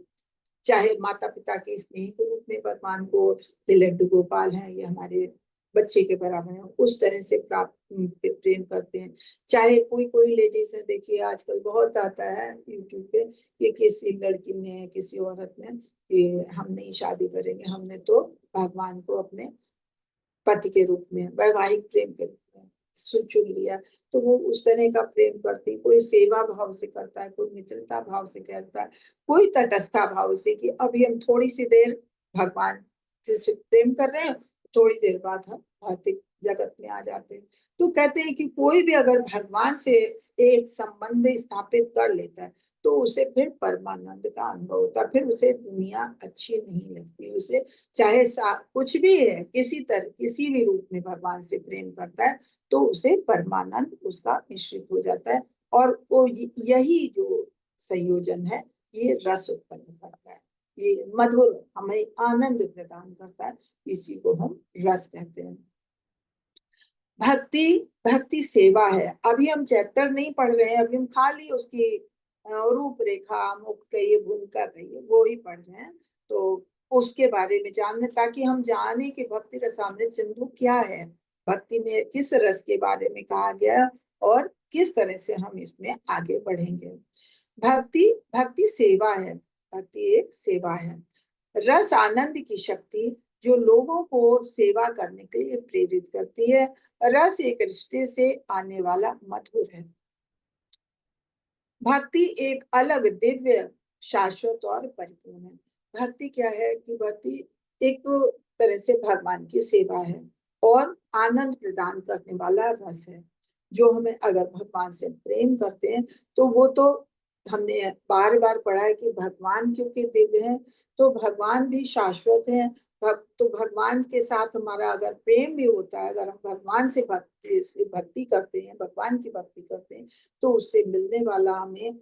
चाहे माता पिता के स्नेह के रूप में भगवान को ये लड्डू गोपाल हैं, ये हमारे बच्चे के बराबर है, उस तरह से प्राप्त प्रेम करते हैं। चाहे कोई कोई लेडीज है, देखिए आजकल बहुत आता है यूट्यूब पे कि किसी लड़की ने, किसी औरत ने कि हम नहीं शादी करेंगे, हमने तो भगवान को अपने पति के रूप में, वैवाहिक प्रेम के रूप में चुन लिया। तो वो उस तरह का प्रेम करती, कोई सेवा भाव से करता है, कोई मित्रता भाव से करता है, कोई तटस्था भाव से कि अभी हम थोड़ी सी देर भगवान से प्रेम कर रहे हैं, थोड़ी देर बाद हम भौतिक जगत में आ जाते हैं। तो कहते हैं कि कोई भी अगर भगवान से एक संबंध स्थापित कर लेता है तो उसे फिर परमानंद का अनुभव होता है, फिर उसे दुनिया अच्छी नहीं लगती, उसे चाहे कुछ भी है, किसी भी रूप में भगवान से प्रेम करता है तो उसे परमानंद उसका मिश्रित हो जाता है। और वो यही जो संयोजन है ये रस उत्पन्न करता है, ये मधुर हमें आनंद प्रदान करता है, इसी को हम रस कहते हैं। भक्ति भक्ति सेवा है। अभी हम चैप्टर नहीं पढ़ रहे हैं, अभी हम खाली उसकी रूपरेखा, मुख कहिए, भूमिका कहिए, वो ही पढ़ रहे हैं। तो उसके बारे में जानने, ताकि हम जाने कि भक्ति रसामृत सिंधु क्या है, भक्ति में किस रस के बारे में कहा गया और किस तरह से हम इसमें आगे बढ़ेंगे। भक्ति भक्ति सेवा है, भक्ति एक सेवा है। रस आनंद की शक्ति जो लोगों को सेवा करने के लिए प्रेरित करती है। रस एक रिश्ते से आने वाला मधुर है। भक्ति एक अलग दिव्य, शाश्वत और परिपूर्ण है। भक्ति क्या है कि भक्ति एक तरह से भगवान की सेवा है और आनंद प्रदान करने वाला रस है। जो हमें अगर भगवान से प्रेम करते हैं तो वो तो हमने बार बार पढ़ा है कि भगवान क्योंकि दिव्य है तो भगवान भी शाश्वत है। तो भगवान के साथ हमारा अगर प्रेम भी होता है, अगर हम भगवान से भक्ति करते हैं, भगवान की भक्ति करते हैं, तो उससे मिलने वाला हमें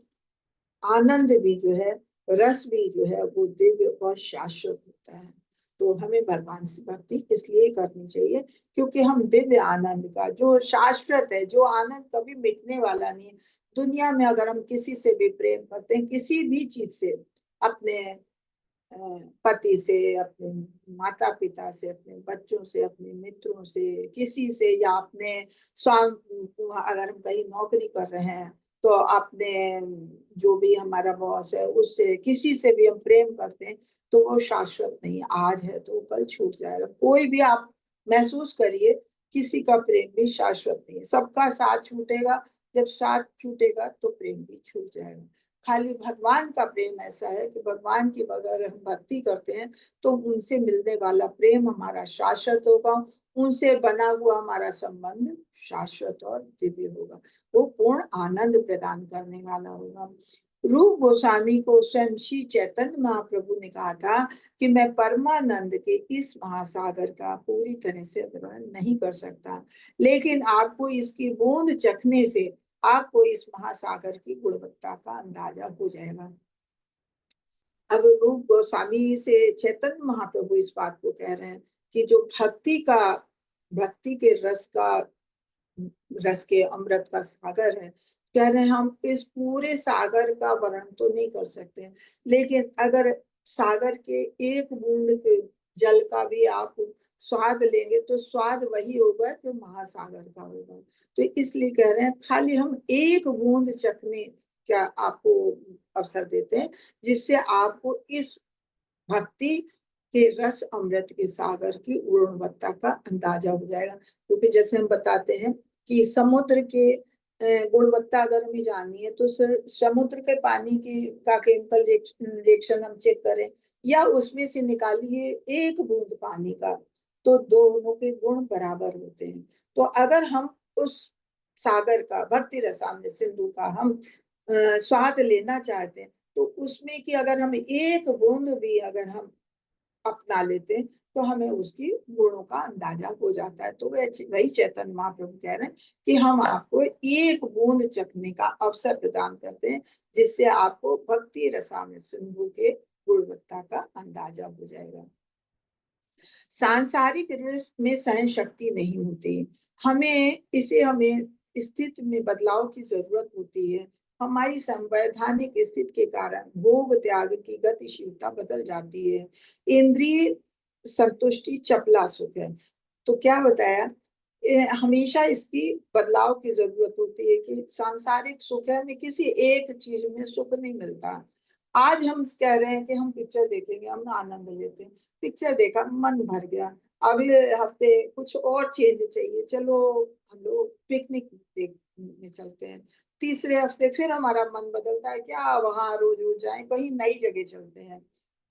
आनंद भी जो है, रस भी जो है, वो दिव्य और शाश्वत होता है। तो हमें भगवान से भक्ति इसलिए करनी चाहिए क्योंकि हम दिव्य आनंद का, जो शाश्वत है, जो आनंद कभी मिटने वाला नहीं है। दुनिया में अगर हम किसी से भी प्रेम करते हैं, किसी भी चीज से, अपने पति से, अपने माता पिता से, अपने बच्चों से, अपने मित्रों से, किसी से, या अपने अगर हम कहीं नौकरी कर रहे हैं तो अपने जो भी हमारा बॉस है उससे, किसी से भी हम प्रेम करते हैं तो वो शाश्वत नहीं, आज है तो कल छूट जाएगा। कोई भी आप महसूस करिए, किसी का प्रेम भी शाश्वत नहीं है, सबका साथ छूटेगा, जब साथ छूटेगा तो प्रेम भी छूट जाएगा। खाली भगवान का प्रेम ऐसा है कि भगवान की अगर हम भक्ति करते हैं तो उनसे मिलने वाला प्रेम हमारा शाश्वत होगा, उनसे बना हुआ हमारा संबंध शाश्वत और दिव्य होगा, वो पूर्ण आनंद प्रदान करने वाला होगा। रूप गोस्वामी को स्वयं श्री चैतन्य महाप्रभु ने कहा था कि मैं परमानंद के इस महासागर का पूरी तरह से वर्णन नहीं कर सकता, लेकिन आपको इसकी बूंद चखने से आपको इस महासागर की गुणवत्ता का अंदाजा हो जाएगा। अब रूप गोस्वामी से चैतन्य महाप्रभु इस बात को कह रहे हैं कि जो भक्ति के रस के अमृत का सागर है, कह रहे हैं हम इस पूरे सागर का वर्णन तो नहीं कर सकते, लेकिन अगर सागर के एक बूंद के जल का भी आप स्वाद लेंगे तो स्वाद वही होगा जो महासागर का होगा। तो इसलिए कह रहे हैं खाली हम एक बूंद चखने क्या आपको अवसर देते हैं, जिससे आपको इस भक्ति के रस अमृत के सागर की गुणवत्ता का अंदाजा हो जाएगा। क्योंकि जैसे हम बताते हैं कि समुद्र के गुणवत्ता अगर हमें जाननी है तो समुद्र के पानी का केमिकल रिएक्शन हम चेक करें या उसमें से निकालिए एक बूंद पानी का, तो दोनों के गुण बराबर होते हैं। तो अगर हम उस सागर का, भक्ति रसामृत सिंधु का हम स्वाद लेना चाहते हैं तो उसमें कि अगर हम एक बूंद भी अगर हम अपना लेते हैं तो हमें उसकी गुणों का अंदाजा हो जाता है। तो वही चैतन्य महाप्रभु कह रहे हैं कि हम आपको एक बूंद चखने का अवसर प्रदान करते हैं, जिससे आपको भक्ति रसामृत सिंधु के गुणवत्ता का अंदाजा हो जाएगा। सांसारिक रस में सहन शक्ति नहीं होती, हमें स्थिति में बदलाव की जरूरत होती है। हमारी संवैधानिक स्थिति के कारण भोग त्याग की गतिशीलता बदल जाती है। इंद्रिय संतुष्टि चपला सुख है। तो क्या बताया, हमेशा इसकी बदलाव की जरूरत होती है कि सांसारिक सुख है, हमें किसी एक चीज में सुख नहीं मिलता। आज हम कह रहे हैं कि हम पिक्चर देखेंगे, हम आनंद लेते हैं, पिक्चर देखा मन भर गया, अगले हफ्ते कुछ और चेंज चाहिए, चलो हम लोग पिकनिक देखने चलते हैं, तीसरे हफ्ते फिर हमारा मन बदलता है, क्या वहां रोज रोज जाएं, कहीं नई जगह चलते हैं।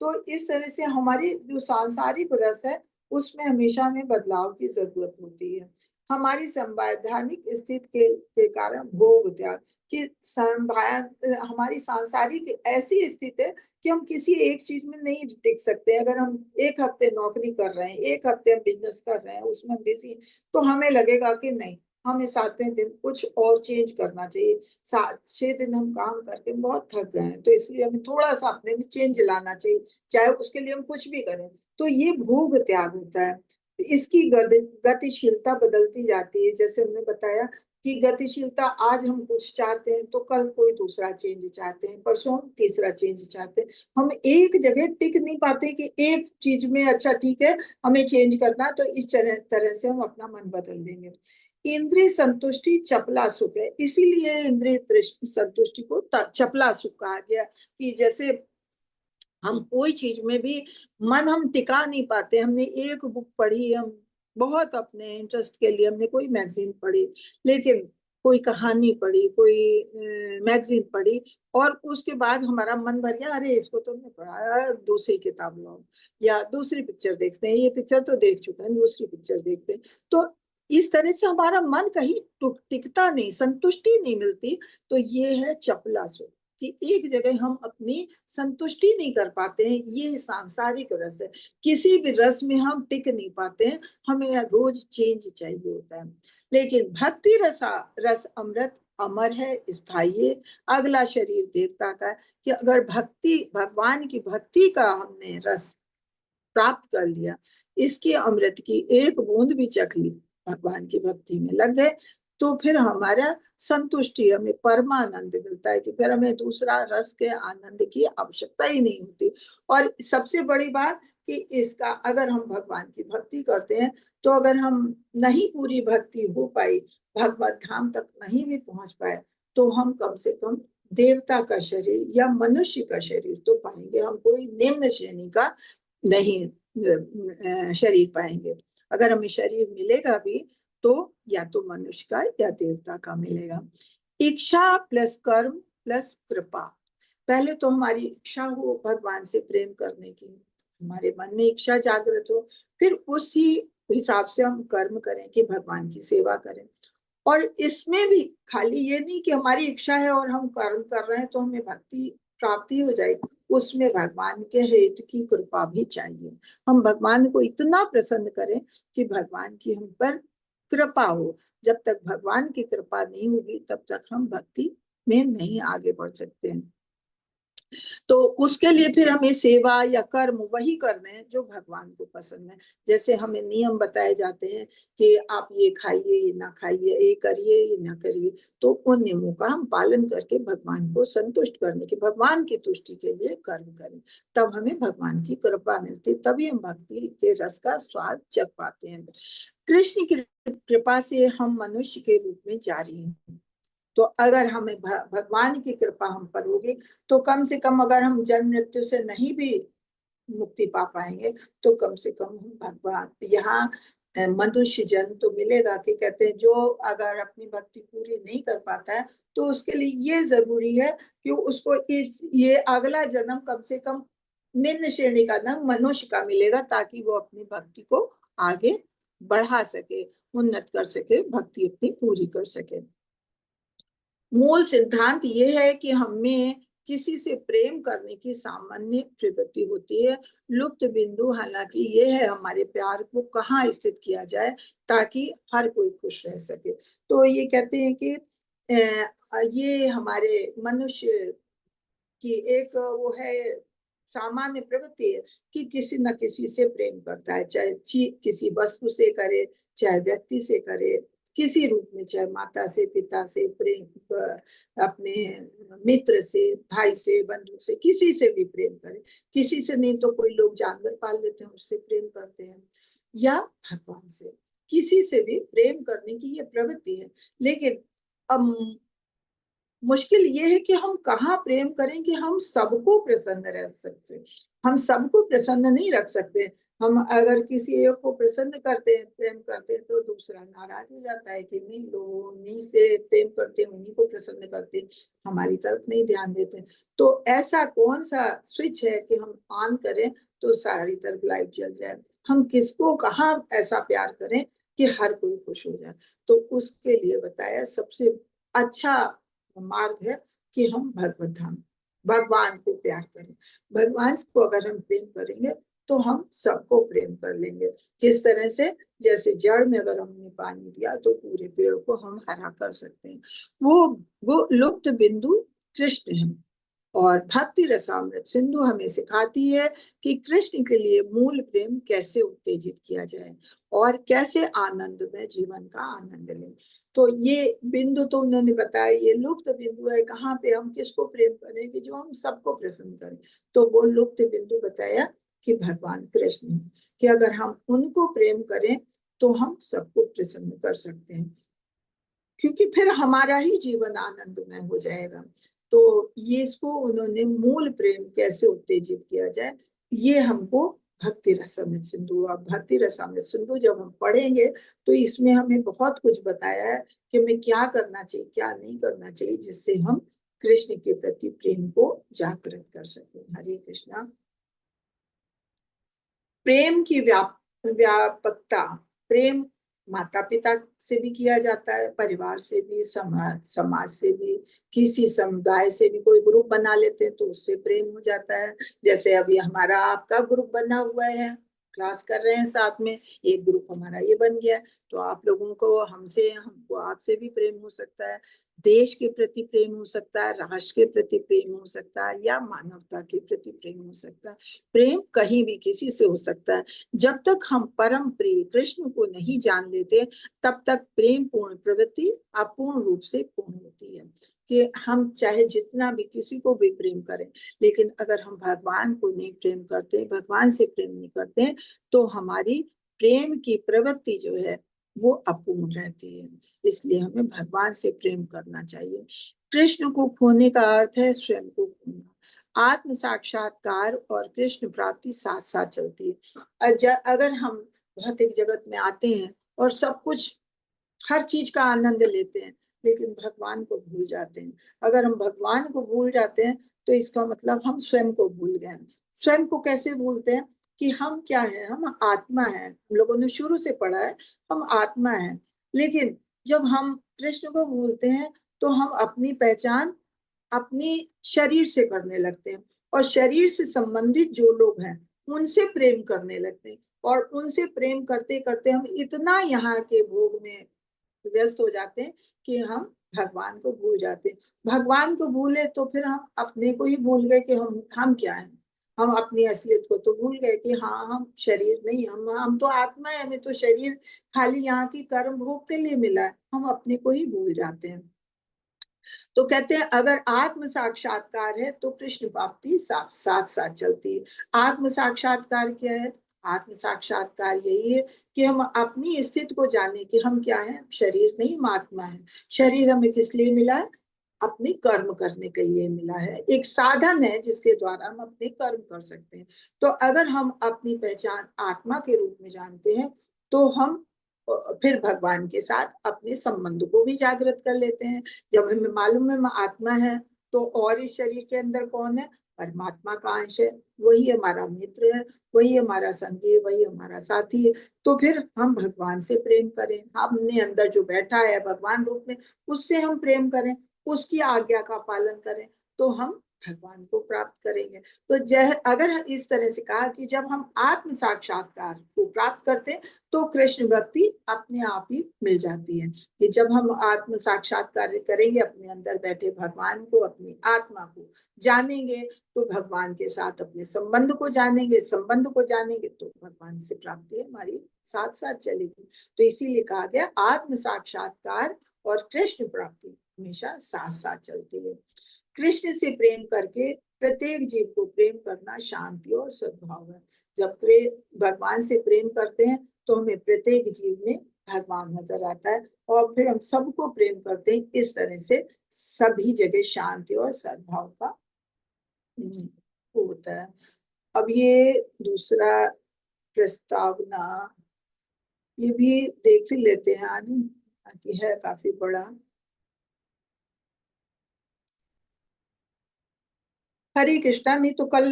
तो इस तरह से हमारी जो सांसारिक रस है उसमें हमेशा हमें बदलाव की जरूरत होती है। हमारी संवैधानिक स्थिति के कारण भोग त्याग की हमारी सांसारिक ऐसी स्थिति है कि हम किसी एक चीज में नहीं टिक सकते। अगर हम एक हफ्ते नौकरी कर रहे हैं, एक हफ्ते हम बिजनेस कर रहे हैं, उसमें बिजी, तो हमें लगेगा कि नहीं, हमें 7वें दिन कुछ और चेंज करना चाहिए। 6 दिन हम काम करके बहुत थक गए हैं, तो इसलिए हमें थोड़ा सा अपने में चेंज लाना चाहिए, चाहे उसके लिए हम कुछ भी करें। तो ये भोग त्याग होता है। इसकी गतिशीलता बदलती जाती है। जैसे हमने बताया कि गतिशीलता, आज हम कुछ चाहते हैं तो कल कोई दूसरा चेंज चाहते हैं, परसों हम तीसरा चेंज चाहते हैं। हम एक जगह टिक नहीं पाते कि एक चीज में अच्छा ठीक है हमें चेंज करना, तो इस तरह से हम अपना मन बदल लेंगे। इंद्रिय संतुष्टि चपला सुख है, इसीलिए इंद्रिय संतुष्टि को चपला सुख कहा गया। कि जैसे हम कोई चीज में भी मन हम टिका नहीं पाते। हमने एक बुक पढ़ी, हम बहुत अपने इंटरेस्ट के लिए हमने कोई मैगजीन पढ़ी, लेकिन कोई कहानी पढ़ी, कोई मैगजीन पढ़ी, और उसके बाद हमारा मन भर गया, अरे इसको तो हमने पढ़ा है, दूसरी किताब लो, या दूसरी पिक्चर देखते हैं, ये पिक्चर तो देख चुके हैं, दूसरी पिक्चर देखते हैं। तो इस तरह से हमारा मन कहीं टिकता नहीं, संतुष्टि नहीं मिलती। तो ये है चपला सुख, कि एक जगह हम अपनी संतुष्टि नहीं कर पाते हैं। ये सांसारिक रस है, किसी भी रस में हम टिक नहीं पाते हैं, हमें रोज चेंज चाहिए होता है। लेकिन भक्ति रस अमृत अमर है, स्थायी है। अगला शरीर देवता का है, कि अगर भगवान की भक्ति का हमने रस प्राप्त कर लिया, इसकी अमृत की एक बूंद भी चख ली, भगवान की भक्ति में लग गए, तो फिर हमारा संतुष्टि, हमें परमानंद मिलता है, कि फिर हमें दूसरा रस के आनंद की आवश्यकता ही नहीं होती। और सबसे बड़ी बात कि इसका, अगर हम भगवान की भक्ति करते हैं, तो अगर हम नहीं पूरी भक्ति हो पाई, भगवत धाम तक नहीं भी पहुंच पाए, तो हम कम से कम देवता का शरीर या मनुष्य का शरीर तो पाएंगे, हम कोई निम्न श्रेणी का नहीं शरीर पाएंगे। अगर हमें शरीर मिलेगा भी तो या तो मनुष्य का या देवता का मिलेगा। इच्छा प्लस कर्म प्लस कृपा। पहले तो हमारी इच्छा हो भगवान से प्रेम करने की, हमारे मन में इच्छा जागृत हो, फिर उसी हिसाब से हम कर्म करें कि भगवान की सेवा करें। और इसमें भी खाली ये नहीं कि हमारी इच्छा है और हम कर्म कर रहे हैं तो हमें भक्ति प्राप्ति हो जाएगी, उसमें भगवान के हेतु की कृपा भी चाहिए। हम भगवान को इतना प्रसन्न करें कि भगवान की हम पर कृपा हो। जब तक भगवान की कृपा नहीं होगी तब तक हम भक्ति में नहीं आगे बढ़ सकते हैं। तो उसके लिए फिर हमें सेवा या कर्म वही करने हैं जो भगवान को पसंद है। जैसे हमें नियम बताए जाते हैं कि आप ये खाइए, ये ना खाइए, ये करिए, ये ना करिए, तो उन नियमों का हम पालन करके भगवान को संतुष्ट करने के, भगवान की तुष्टि के लिए कर्म करें, तब हमें भगवान की कृपा मिलती, तभी हम भक्ति के रस का स्वाद चख पाते हैं। कृष्ण की कृपा से हम मनुष्य के रूप में जारी हैं। तो अगर हमें भगवान की कृपा हम पर होगी, तो कम से कम अगर हम जन्म मृत्यु से नहीं भी मुक्ति पा पाएंगे, तो कम से कम हम भगवान यहाँ मनुष्य जन्म तो मिलेगा। कि कहते हैं जो अगर अपनी भक्ति पूरी नहीं कर पाता है, तो उसके लिए ये जरूरी है कि उसको ये अगला जन्म कम से कम निम्न श्रेणी का ना मनुष्य का मिलेगा, ताकि वो अपनी भक्ति को आगे बढ़ा सके, उन्नत कर सके, भक्ति अपनी पूरी कर सके। मूल सिद्धांत ये है कि हमें किसी से प्रेम करने की सामान्य प्रवृत्ति होती है। लुप्त बिंदु हालांकि ये है हमारे प्यार को कहाँ स्थित किया जाए ताकि हर कोई खुश रह सके। तो ये कहते हैं कि ये हमारे मनुष्य की एक वो है सामान्य प्रवृत्ति है कि किसी न किसी से प्रेम करता है, चाहे किसी वस्तु से करे, चाहे व्यक्ति से करे, किसी रूप में, चाहे माता से, पिता से, प्रेम, अपने मित्र से, भाई से, बंधु से, किसी से भी प्रेम करें। किसी से नहीं तो कोई लोग जानवर पाल लेते हैं, उससे प्रेम करते हैं, या भगवान से, किसी से भी प्रेम करने की ये प्रवृत्ति है। लेकिन मुश्किल ये है कि हम कहाँ प्रेम करें कि हम सबको प्रसन्न रह सकते। हम सबको प्रसन्न नहीं रख सकते। हम अगर किसी एक को प्रसन्न करते हैं, प्रेम करते हैं, तो दूसरा नाराज हो जाता है कि नहीं, लोग उन्हीं से प्रेम करते हैं, उन्हीं को प्रसन्न करते हैं, हमारी तरफ नहीं ध्यान देते। तो ऐसा कौन सा स्विच है कि हम ऑन करें तो सारी तरफ लाइट जल जाए? हम किसको कहाँ ऐसा प्यार करें कि हर कोई खुश हो जाए? तो उसके लिए बताया सबसे अच्छा मार्ग है कि हम भगवत धाम, भगवान को प्यार करें। भगवान को अगर हम प्रेम करेंगे तो हम सबको प्रेम कर लेंगे। किस तरह से? जैसे जड़ में अगर हमने पानी दिया तो पूरे पेड़ को हम हरा कर सकते हैं। वो लुप्त बिंदु कृष्ण है। और भक्ति रसामृत सिंधु हमें सिखाती है कि कृष्ण के लिए मूल प्रेम कैसे उत्तेजित किया जाए और कैसे आनंद में जीवन का आनंद लें। तो ये बिंदु तो उन्होंने बताया, ये लुप्त बिंदु है, कहाँ पे हम किसको प्रेम करें कि जो हम सबको प्रसन्न करें। तो वो लुप्त बिंदु बताया कि भगवान कृष्ण है, कि अगर हम उनको प्रेम करें तो हम सबको प्रसन्न कर सकते हैं, क्योंकि फिर हमारा ही जीवन आनंदमय हो जाएगा। तो ये इसको उन्होंने मूल प्रेम कैसे उत्तेजित किया जाए, ये हमको भक्ति रसामृत सिंधु, और भक्ति रसामृत सिंधु जब हम पढ़ेंगे तो इसमें हमें बहुत कुछ बताया है कि हमें क्या करना चाहिए, क्या नहीं करना चाहिए, जिससे हम कृष्ण के प्रति प्रेम को जागृत कर सकें। हरे कृष्णा। प्रेम की व्यापकता, प्रेम माता पिता से भी किया जाता है, परिवार से भी, समाज से भी, किसी समुदाय से भी। कोई ग्रुप बना लेते हैं तो उससे प्रेम हो जाता है। जैसे अभी हमारा आपका ग्रुप बना हुआ है, क्लास कर रहे हैं साथ में, एक ग्रुप हमारा ये बन गया है, तो आप लोगों को हमसे, हमको आपसे भी प्रेम हो सकता है। देश के प्रति प्रेम हो सकता है, राष्ट्र के प्रति प्रेम हो सकता है, या मानवता के प्रति प्रेम हो सकता है। प्रेम कहीं भी किसी से हो सकता है। जब तक हम परम प्रिय कृष्ण को नहीं जान लेते, तब तक प्रेम पूर्ण प्रवृत्ति अपूर्ण रूप से पूर्ण होती है। कि हम चाहे जितना भी किसी को भी प्रेम करें, लेकिन अगर हम भगवान को नहीं प्रेम करते, भगवान से प्रेम नहीं करते, तो हमारी प्रेम की प्रवृत्ति जो है वो अपूर्ण रहती है। इसलिए हमें भगवान से प्रेम करना चाहिए। कृष्ण को खोने का अर्थ है स्वयं को खोना। आत्म साक्षात्कार और कृष्ण प्राप्ति साथ साथ चलती है। अगर हम भौतिक जगत में आते हैं और सब कुछ, हर चीज का आनंद लेते हैं, लेकिन भगवान को भूल जाते हैं। अगर हम भगवान को भूल जाते हैं तो इसका मतलब हम स्वयं को भूल गए। स्वयं को कैसे भूलते हैं? कि हम क्या है? हम आत्मा है। हम लोगों ने शुरू से पढ़ा है हम आत्मा है। लेकिन जब हम कृष्ण को भूलते हैं तो हम अपनी पहचान अपने शरीर से करने लगते हैं, और शरीर से संबंधित जो लोग हैं उनसे प्रेम करने लगते हैं, और उनसे प्रेम करते करते हम इतना यहाँ के भोग में व्यस्त हो जाते हैं कि हम भगवान को भूल जाते हैं। भगवान को भूले तो फिर हम अपने को ही भूल गए कि हम क्या हैं। हम अपनी असलियत को तो भूल गए कि हाँ, हम शरीर नहीं, हम तो आत्मा है। हमें तो शरीर खाली यहाँ की कर्म भोग के लिए मिला है, हम अपने को ही भूल जाते हैं। तो कहते हैं अगर आत्म साक्षात्कार है तो कृष्ण प्राप्ति साथ साथ चलती है। आत्म साक्षात्कार क्या है? आत्म साक्षात्कार यही है कि हम अपनी स्थिति को जाने कि हम क्या हैं, शरीर नहीं, हम आत्मा है। शरीर हमें किस लिए मिला है? अपने कर्म करने के लिए मिला है, एक साधन है जिसके द्वारा हम अपने कर्म कर सकते हैं। तो अगर हम अपनी पहचान आत्मा के रूप में जानते हैं तो हम फिर भगवान के साथ अपने संबंध को भी जागृत कर लेते हैं। जब हमें मालूम है हम आत्मा है, तो और इस शरीर के अंदर कौन है? परमात्मा का अंश है, वही हमारा मित्र है, वही हमारा संगी है, वही हमारा साथी है। तो फिर हम भगवान से प्रेम करें, अपने अंदर जो बैठा है भगवान रूप में, उससे हम प्रेम करें, उसकी आज्ञा का पालन करें, तो हम भगवान को प्राप्त करेंगे। तो अगर इस तरह से कहा कि जब हम आत्म साक्षात्कार को प्राप्त करते हैं तो कृष्ण भक्ति अपने आप ही मिल जाती है। कि जब हम आत्म साक्षात्कार करेंगे, अपने अंदर बैठे भगवान को, अपनी आत्मा को जानेंगे, तो भगवान के साथ अपने संबंध को जानेंगे, संबंध को जानेंगे तो भगवान से प्राप्ति हमारी साथ साथ चलेगी। तो इसीलिए कहा गया आत्म साक्षात्कार और कृष्ण प्राप्ति हमेशा साथ साथ चलती है। कृष्ण से प्रेम करके प्रत्येक जीव को प्रेम करना शांति और सद्भाव है। जब भगवान से प्रेम करते हैं तो हमें प्रत्येक जीव में भगवान नजर आता है, और फिर हम सबको प्रेम करते हैं। इस तरह से सभी जगह शांति और सद्भाव का होता है। अब ये दूसरा प्रस्तावना, ये भी देख लेते हैं आज, कि है काफी बड़ा। हरे कृष्णा। नहीं तो कल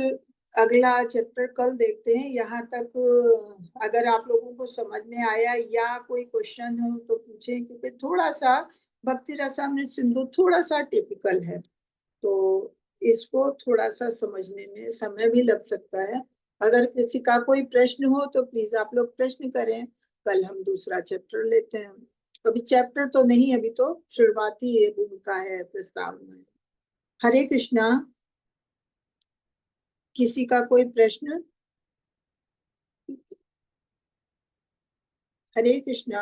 अगला चैप्टर कल देखते हैं। यहाँ तक अगर आप लोगों को समझ में आया या कोई क्वेश्चन हो तो पूछें, क्योंकि थोड़ा सा भक्ति रसामृत सिंधु थोड़ा सा टिपिकल है, तो इसको थोड़ा सा समझने में समय भी लग सकता है। अगर किसी का कोई प्रश्न हो तो प्लीज आप लोग प्रश्न करें। कल हम दूसरा चैप्टर लेते हैं। अभी चैप्टर तो नहीं, अभी तो शुरुआती है, भूमिका है, प्रस्तावना है। हरे कृष्णा। किसी का कोई प्रश्न? हरे कृष्णा।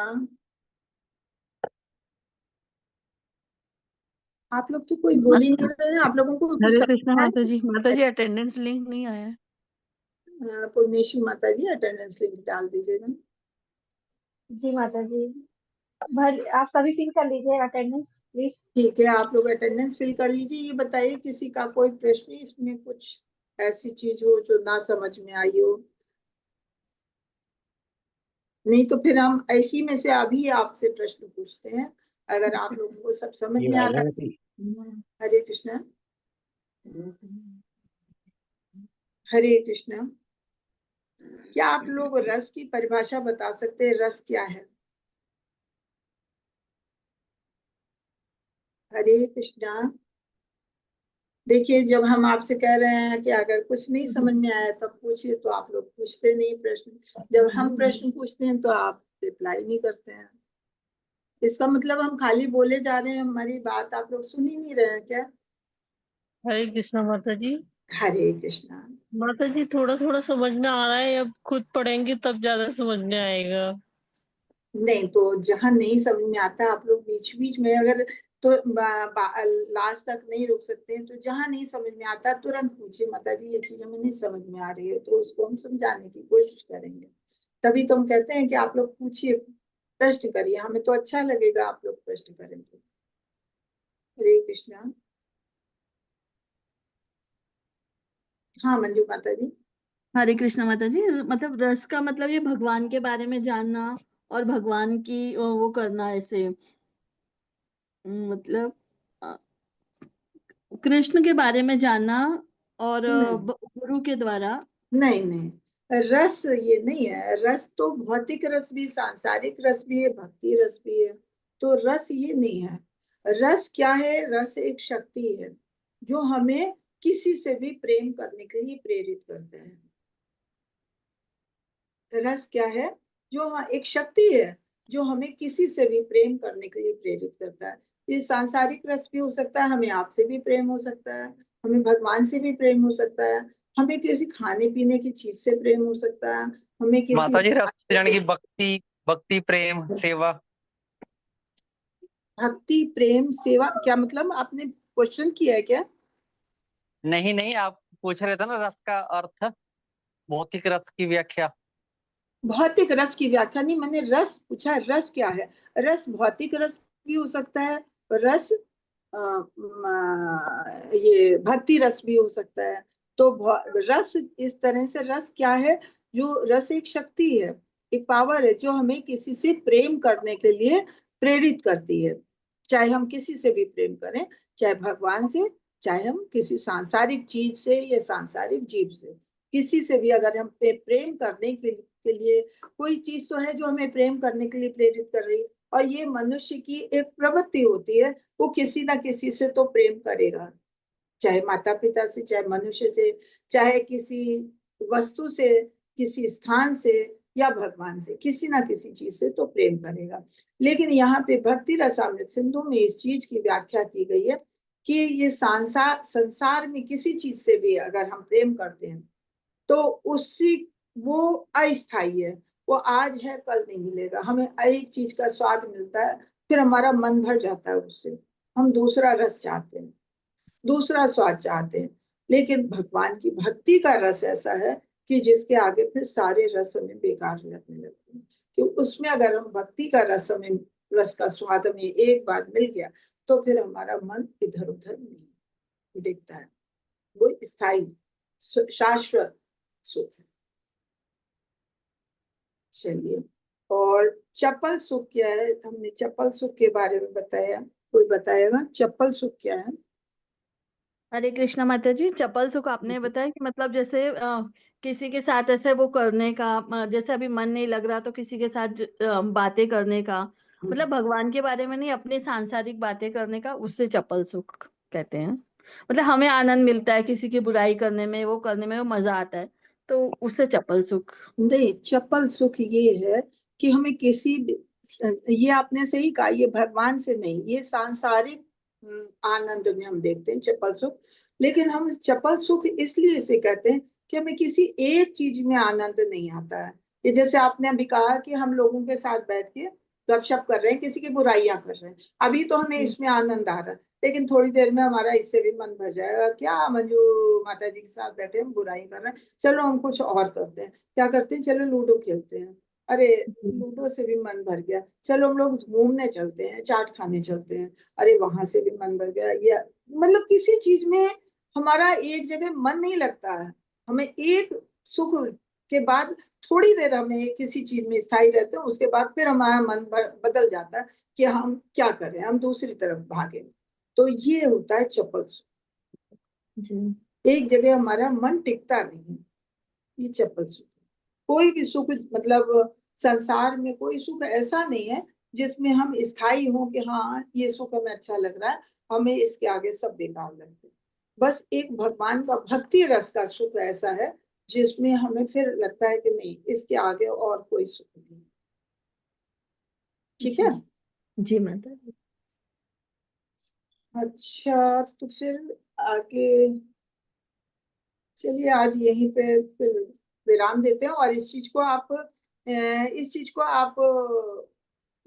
आप लोग तो कोई बोल ही नहीं रहे हैं। आप लोगों को हरे सब कृष्णा माता जी अटेंडेंस लिंक नहीं आया है। पूर्णेश्वरी माता जी अटेंडेंस लिंक डाल दीजिएगा। जी माता जी, आप सभी फिल कर लीजिए अटेंडेंस प्लीज। ठीक है, आप लोग अटेंडेंस फिल कर लीजिए। ये बताइए किसी का कोई प्रश्न, इसमें कुछ ऐसी चीज हो जो ना समझ में आई हो? नहीं तो फिर हम ऐसी में से अभी आपसे प्रश्न पूछते हैं, अगर आप लोगों को सब समझ में आता है। हरे कृष्णा। हरे कृष्णा। क्या आप लोग रस की परिभाषा बता सकते हैं? रस क्या है? हरे कृष्णा। देखिए, जब हम आपसे कह रहे हैं कि अगर कुछ नहीं समझ में आया तब पूछिए, तो आप लोग पूछते नहीं प्रश्न। जब हम प्रश्न पूछते हैं तो आप रिप्लाई नहीं करते हैं। इसका मतलब हम खाली बोले जा रहे हैं, हमारी बात आप लोग सुन ही नहीं रहे हैं क्या? हरे कृष्णा माता जी। हरे कृष्णा। माता जी थोड़ा थोड़ा समझ में आ रहा है, अब खुद पढ़ेंगे तब ज्यादा समझ में आएगा। नहीं तो जहां नहीं समझ में आता आप लोग बीच बीच में अगर तो लास्ट तक नहीं रुक सकते हैं, तो जहां नहीं समझ में आता तुरंत पूछिए, माता जी ये चीज हमें नहीं समझ में आ रही है, तो उसको हम समझाने की कोशिश करेंगे। तभी तो हम कहते हैं कि आप लोग पूछिए, प्रश्न करिए, हमें तो अच्छा लगेगा आप लोग प्रश्न करेंगे। हरे कृष्णा। हाँ मंजू माता जी। हरे कृष्णा माता जी, मतलब रस का मतलब ये भगवान के बारे में जानना और भगवान की वो करना, ऐसे मतलब अ, कृष्ण के बारे में जानना और नहीं गुरु के द्वारा। नहीं नहीं, रस ये नहीं है। रस तो भौतिक रस भी, सांसारिक रस भी है, भक्ति रस भी है। तो रस ये नहीं है। रस क्या है? रस एक शक्ति है जो हमें किसी से भी प्रेम करने के लिए प्रेरित करता है। रस क्या है? जो, हाँ, एक शक्ति है जो हमें किसी से भी प्रेम करने के लिए प्रेरित करता है। ये सांसारिक रस भी हो सकता है, हमें आपसे भी प्रेम हो सकता है, हमें भगवान से भी प्रेम हो सकता है, हमें किसी खाने पीने की चीज से प्रेम हो सकता है, हमें किसी माता जी रस यानी कि भक्ति भक्ति प्रेम सेवा। भक्ति प्रेम सेवा क्या मतलब? आपने क्वेश्चन किया है क्या? नहीं नहीं, आप पूछ रहे थे ना रस का अर्थ, भौतिक रस की व्याख्या। भौतिक रस की व्याख्या नहीं, मैंने रस पूछा। रस क्या है? रस भौतिक रस भी हो सकता है, रस ये भक्ति रस भी हो सकता है। तो रस इस तरह से, रस क्या है? जो रस एक शक्ति है, एक पावर है जो हमें किसी से प्रेम करने के लिए प्रेरित करती है। चाहे हम किसी से भी प्रेम करें, चाहे भगवान से, चाहे हम किसी सांसारिक चीज से या सांसारिक जीव से, किसी से भी अगर हम प्रेम करने के लिए, कोई चीज तो है जो हमें प्रेम करने के लिए प्रेरित कर रही है। और ये मनुष्य की एक प्रवृत्ति होती है, वो किसी ना किसी से तो प्रेम करेगा। चाहे माता पिता से, चाहे मनुष्य से, चाहे किसी वस्तु से, किसी स्थान से या भगवान से, किसी ना किसी चीज से तो प्रेम करेगा। लेकिन यहाँ पे भक्ति रसामृत सिंधु में इस चीज की व्याख्या की गई है कि ये संसार में किसी चीज से भी अगर हम प्रेम करते हैं तो उससे वो अस्थायी है, वो आज है कल नहीं मिलेगा। हमें एक चीज का स्वाद मिलता है, फिर हमारा मन भर जाता है उससे, हम दूसरा रस चाहते हैं, दूसरा स्वाद चाहते हैं। लेकिन भगवान की भक्ति का रस ऐसा है कि जिसके आगे फिर सारे रस हमें बेकार लगने लगते हैं। कि उसमें अगर हम भक्ति का रस का स्वाद हमें एक बार मिल गया तो फिर हमारा मन इधर उधर नहीं दिखता है, वो स्थायी शाश्वत सुख है। चलिए, और चपल सुख क्या है? हमने चपल सुख के बारे में बताया, कोई बताएगा चपल सुख क्या है? हरे कृष्णा माता जी, चपल सुख आपने बताया कि मतलब जैसे किसी के साथ ऐसे वो करने का, जैसे अभी मन नहीं लग रहा तो किसी के साथ बातें करने का, मतलब भगवान के बारे में नहीं, अपने सांसारिक बातें करने का, उससे चपल सुख कहते हैं। मतलब हमें आनंद मिलता है किसी की बुराई करने में, वो करने में वो मजा आता है, तो उससे चपल सुख। नहीं, चपल सुख ये है कि हमें ये आपने सही कहा, ये भगवान से नहीं, ये सांसारिक आनंद में हम देखते हैं चपल सुख। लेकिन हम चपल सुख इसलिए इसे कहते हैं कि हमें किसी एक चीज में आनंद नहीं आता है। कि जैसे आपने अभी कहा कि हम लोगों के साथ बैठ के गपशप कर रहे हैं, किसी की बुराइयां कर रहे हैं, अभी तो हमें इसमें आनंद आ रहा है, लेकिन थोड़ी देर में हमारा इससे भी मन भर जाएगा। क्या मंजू माता जी के साथ बैठे हम बुराई कर रहे हैं, चलो हम कुछ और करते हैं। क्या करते हैं? चलो लूडो खेलते हैं। अरे लूडो से भी मन भर गया, चलो हम लोग घूमने चलते हैं, चाट खाने चलते हैं। अरे वहां से भी मन भर गया। ये मतलब किसी चीज में हमारा एक जगह मन नहीं लगता है। हमें एक सुख के बाद थोड़ी देर हमें किसी चीज में स्थायी रहते हैं, उसके बाद फिर हमारा मन बदल जाता है कि हम क्या करें, हम दूसरी तरफ भागे। तो ये होता है चपल सुख। एक जगह हमारा मन टिकता नहीं है, ये चपल सुख। कोई भी सुख, मतलब संसार में कोई सुख ऐसा नहीं है जिसमें हम स्थायी हो कि हाँ ये सुख हमें अच्छा लग रहा है, हमें इसके आगे सब बेकार लगते हैं। बस एक भगवान का भक्ति रस का सुख ऐसा है जिसमें हमें फिर लगता है कि नहीं, इसके आगे और कोई सुख नहीं। ठीक है जी माता जी। अच्छा, तो फिर आगे चलिए, आज यहीं पे फिर विराम देते हैं। और इस चीज को आप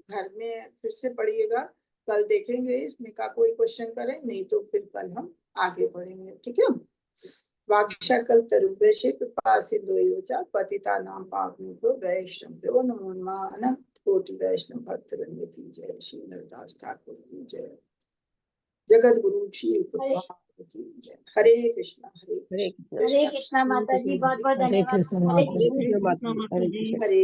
घर में फिर से पढ़िएगा, कल देखेंगे इसमें का कोई क्वेश्चन करें, नहीं तो फिर कल हम आगे बढ़ेंगे। ठीक है। वाक्शकल तरुभ्यश्च कृपा सिंधुभ्यो च पतितानां पावनेभ्यो वैष्णवेभ्यो नमो नमः। अनंत कोटि वैष्णव भक्तवृंद की जय। श्री नरदास ठाकुर की जय। जगत गुरु श्री प्रभुपाद की जय। हरे कृष्णा हरे कृष्णा हरे कृष्णा माता जी, बहुत बहुत धन्यवाद। हरे कृष्णा। हरे